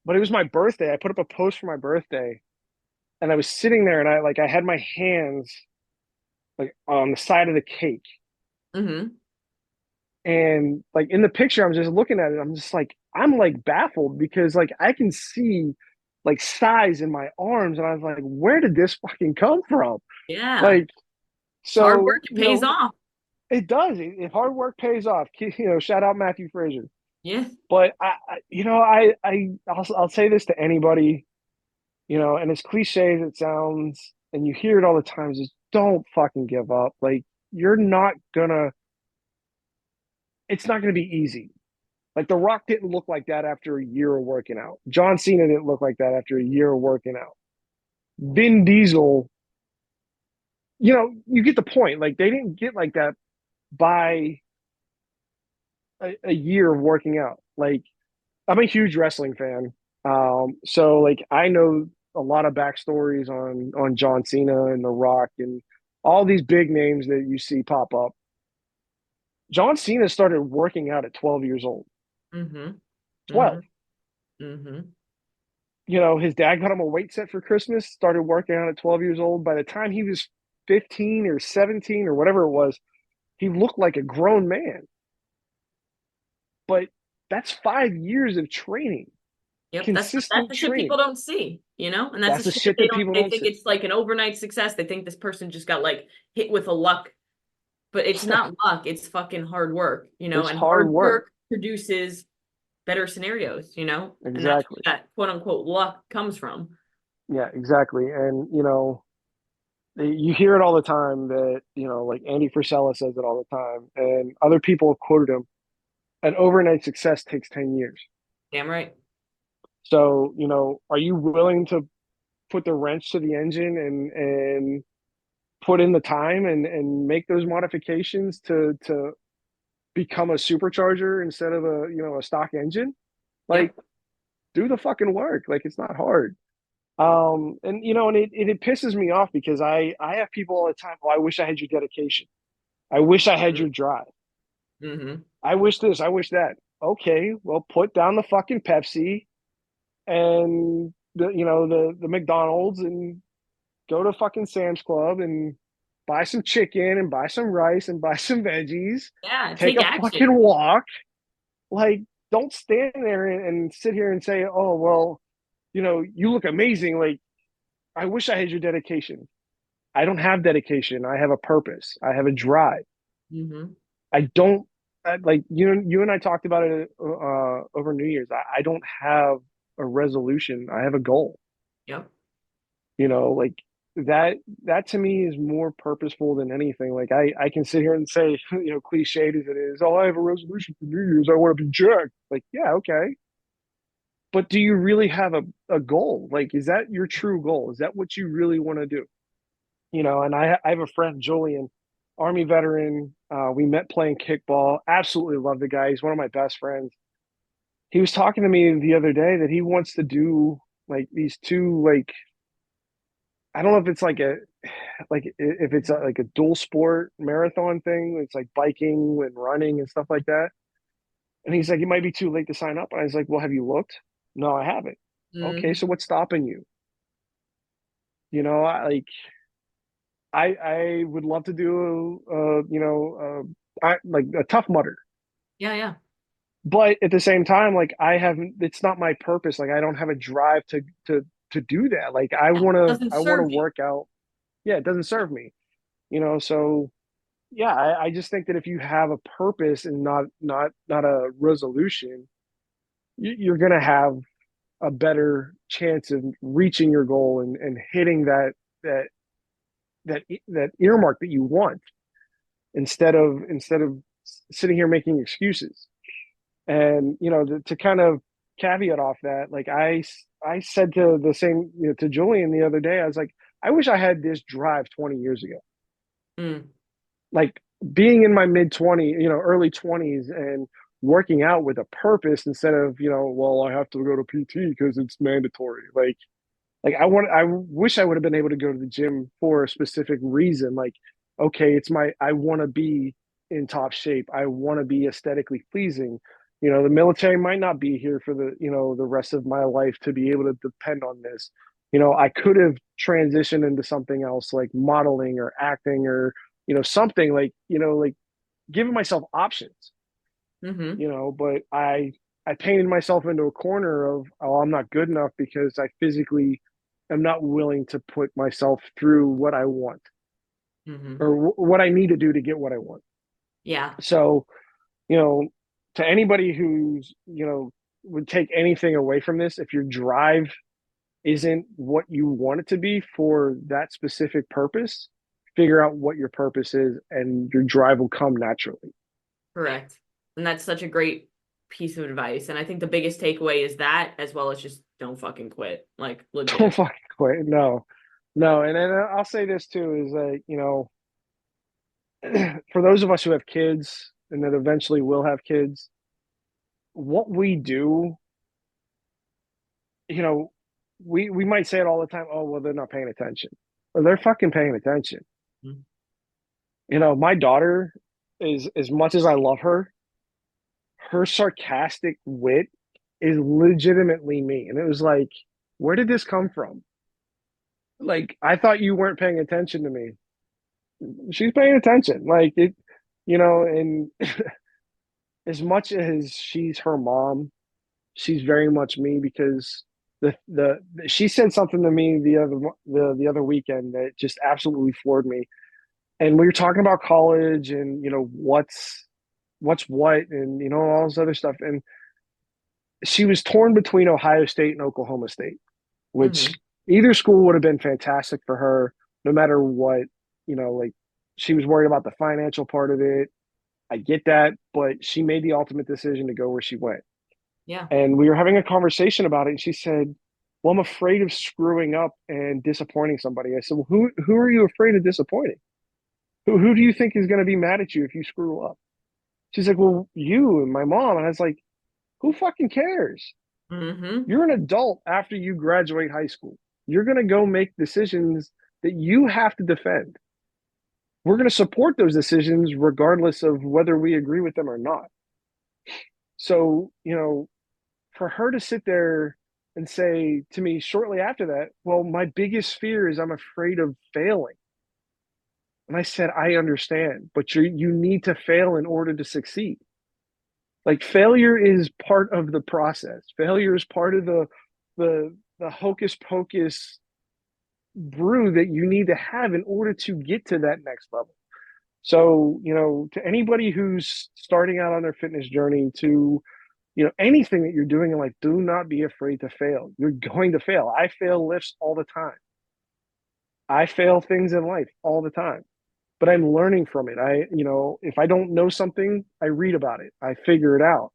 But it was my birthday. I put up a post for my birthday and I was sitting there and I had my hands like on the side of the cake. Hmm. And like in the picture, I'm just looking at it. I'm just like, I'm like baffled because like I can see like size in my arms. And I was like, where did this fucking come from? Yeah. Like, It's hard work. so, It pays off. it does. If hard work pays off, shout out Matthew Frazier. Yeah. But I'll say this to anybody, and as cliche as it sounds, and you hear it all the time, is just don't fucking give up. Like, you're not gonna, it's not gonna be easy. Like The Rock didn't look like that after a year of working out. John Cena didn't look like that after a year of working out. Vin Diesel, you get the point. Like they didn't get like that by a year of working out. Like I'm a huge wrestling fan. So like I know a lot of backstories on John Cena and The Rock and all these big names that you see pop up. John Cena started working out at 12 years old. Mm-hmm. 12. Mm-hmm. Mm-hmm. His dad got him a weight set for Christmas, started working out at 12 years old. By the time he was 15 or 17 or whatever it was, he looked like a grown man. But that's 5 years of training, Yep, that's consistent the shit people training. don't see, you know, and that's the That's the shit that shit that people they don't think see. it's like an overnight success. They think this person just got like hit with a luck, but it's not luck. It's fucking hard work, you know, It's and hard hard work. work produces better scenarios, you know, and that's Exactly. where that quote unquote luck comes from. Yeah, exactly. And, you hear it all the time that, like Andy Frisella says it all the time, and other people have quoted him. An overnight success takes 10 years. Damn right. So, are you willing to put the wrench to the engine and put in the time and make those modifications to become a supercharger instead of a stock engine? Like, Yep. do the fucking work. Like, it's not hard. And it pisses me off because I have people all the time, oh, I wish I had your dedication. I wish I had your drive. Mm-hmm. I wish this, I wish that. Okay, well, put down the fucking Pepsi and the McDonald's and go to fucking Sam's Club and buy some chicken and buy some rice and buy some veggies. Yeah, Take take a fucking action. walk. Like, don't stand there and sit here and say, oh, well, you look amazing. Like, I wish I had your dedication. I don't have dedication. I have a purpose. I have a drive. Mm-hmm. I don't like you and I talked about it over New Year's. I don't have a resolution. I have a goal. Yep. Like that to me is more purposeful than anything. Like I can sit here and say, cliched as it is, oh, I have a resolution for New Year's. I want to be jacked. Like, yeah, okay. But do you really have a goal? Like, is that your true goal? Is that what you really want to do? And I have a friend, Julian, Army veteran. We met playing kickball. Absolutely love the guy. He's one of my best friends. He was talking to me the other day that he wants to do like these two, like, I don't know if it's if it's like a dual sport marathon thing. It's like biking and running and stuff like that. And he's like, it might be too late to sign up. And I was like, well, have you looked? No, I haven't. Okay, Mm-hmm. so what's stopping you? I would love to do like a tough mudder, Yeah, yeah. but at the same time, like I haven't. It's not my purpose. Like I don't have a drive to do that. Like Yeah. Doesn't I want to serve you. work out. Yeah, it doesn't serve me. So yeah, I just think that if you have a purpose and not a resolution, you're gonna have a better chance of reaching your goal and hitting that that earmark that you want instead of sitting here making excuses. And to kind of caveat off that, like I said to the same to Julian the other day, I was like, I wish I had this drive 20 years ago. Mm. Like being in my mid 20s, early 20s, and working out with a purpose instead of well, I have to go to PT because it's mandatory. Like I wish I would have been able to go to the gym for a specific reason. Like, okay, I want to be in top shape. I want to be aesthetically pleasing. The military might not be here for the rest of my life to be able to depend on this. I could have transitioned into something else like modeling or acting or, something like giving myself options, Mm-hmm. but I painted myself into a corner of, oh, I'm not good enough because I physically am not willing to put myself through what I want Mm-hmm. or what I need to do to get what I want. Yeah. So, you know, to anybody who's, would take anything away from this, if your drive isn't what you want it to be for that specific purpose, figure out what your purpose is and your drive will come naturally. Correct. And that's such a great piece of advice. And I think the biggest takeaway is that, as well as just don't fucking quit. Like, Don't legit. fucking quit. No, no. And then I'll say this too is that, for those of us who have kids and that eventually will have kids, what we do you know, we might say it all the time. Oh, well, they're not paying attention. Well, they're fucking paying attention. Mhm. My daughter is, as much as I love her sarcastic wit is legitimately me. And it was like, where did this come from? Like, I thought you weren't paying attention to me. She's paying attention. Like it, and as much as she's her mom, she's very much me because the she said something to me the other weekend that just absolutely floored me. And we were talking about college and what's what and all this other stuff. And she was torn between Ohio State and Oklahoma State, which Mhm. either school would have been fantastic for her, no matter what. Like she was worried about the financial part of it. I get that, but she made the ultimate decision to go where she went. Yeah. And we were having a conversation about it, and she said, "Well, I'm afraid of screwing up and disappointing somebody." I said, "Well, who are you afraid of disappointing? Who do you think is going to be mad at you if you screw up?" She's like, "Well, you and my mom." And I was like, "Who fucking cares? Hmm. You're an adult after you graduate high school. You're going to go make decisions that you have to defend. We're going to support those decisions regardless of whether we agree with them or not." So, for her to sit there and say to me shortly after that, "Well, my biggest fear is I'm afraid of failing." And I said, "I understand, but you need to fail in order to succeed. Like failure is part of the process. Failure is part of the hocus pocus brew that you need to have in order to get to that next level." So, to anybody who's starting out on their fitness journey, to anything that you're doing in life, do not be afraid to fail. You're going to fail. I fail lifts all the time. I fail things in life all the time, but I'm learning from it. If I don't know something, I read about it. I figure it out.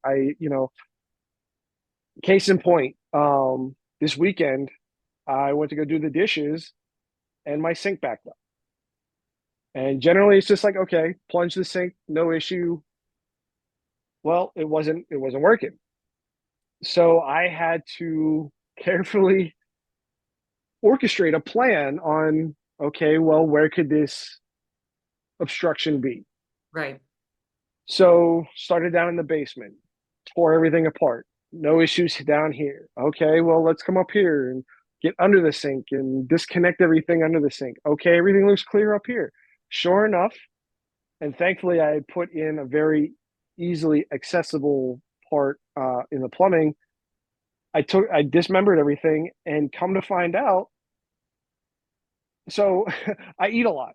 Case in point, this weekend, I went to go do the dishes and my sink backed up. And generally it's just like, okay, plunge the sink, no issue. Well, it wasn't working. So I had to carefully orchestrate a plan on, okay, well, where could this obstruction be? Right. So started down in the basement, tore everything apart. No issues down here. Okay, well, let's come up here and get under the sink and disconnect everything under the sink. Okay, everything looks clear up here. Sure enough, and thankfully I put in a very easily accessible part in the plumbing. I dismembered everything and come to find out, so I eat a lot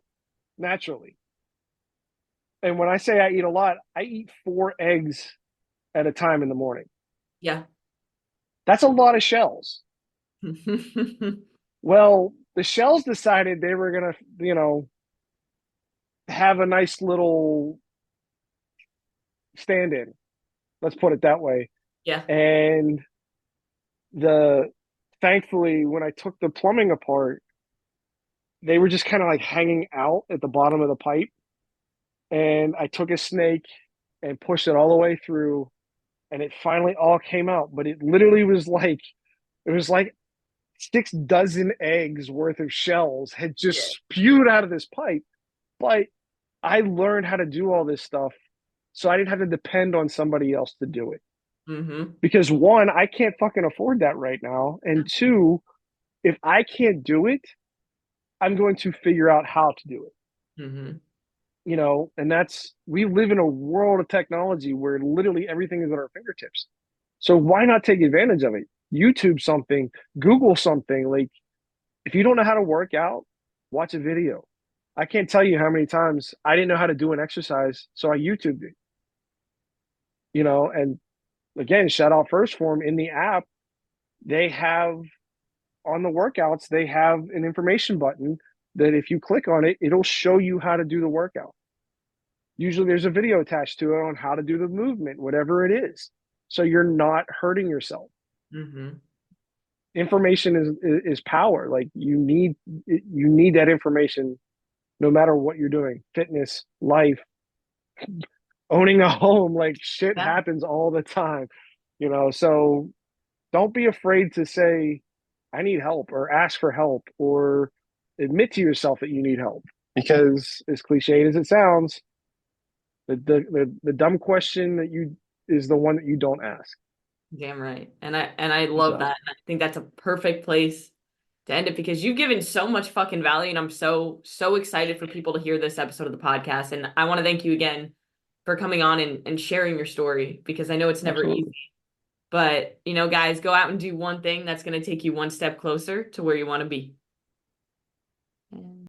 naturally. And when I say I eat a lot, I eat 4 eggs at a time in the morning. Yeah. That's a lot of shells. Well, the shells decided they were going to, have a nice little stand in. Let's put it that way. Yeah. And the thankfully, when I took the plumbing apart, they were just kind of like hanging out at the bottom of the pipe. And I took a snake and pushed it all the way through, and it finally all came out. But it was like 6 dozen eggs worth of shells had Yeah. just spewed out of this pipe. But I learned how to do all this stuff, so I didn't have to depend on somebody else to do it. Hmm. Because one, I can't fucking afford that right now. And two, if I can't do it, I'm going to figure out how to do it. Hmm. And we live in a world of technology where literally everything is at our fingertips. So why not take advantage of it? YouTube something, Google something. Like if you don't know how to work out, watch a video. I can't tell you how many times I didn't know how to do an exercise, so I YouTubed it. And again, shout out First Form in the app. They have on the workouts, they have an information button that if you click on it, it'll show you how to do the workout. Usually there's a video attached to it on how to do the movement, whatever it is. So you're not hurting yourself. Hmm. Information is power. Like you need that information no matter what you're doing. Fitness, life, owning a home, like shit Yeah. happens all the time. So don't be afraid to say, I need help, or ask for help, or admit to yourself that you need help. Because as cliched as it sounds, the dumb question that you is the one that you don't ask. Damn right. And I love So that. And I think that's a perfect place to end it because you've given so much fucking value and I'm so excited for people to hear this episode of the podcast. And I want to thank you again for coming on and sharing your story because I know it's never easy. absolutely. But, guys, go out and do one thing that's going to take you one step closer to where you want to be.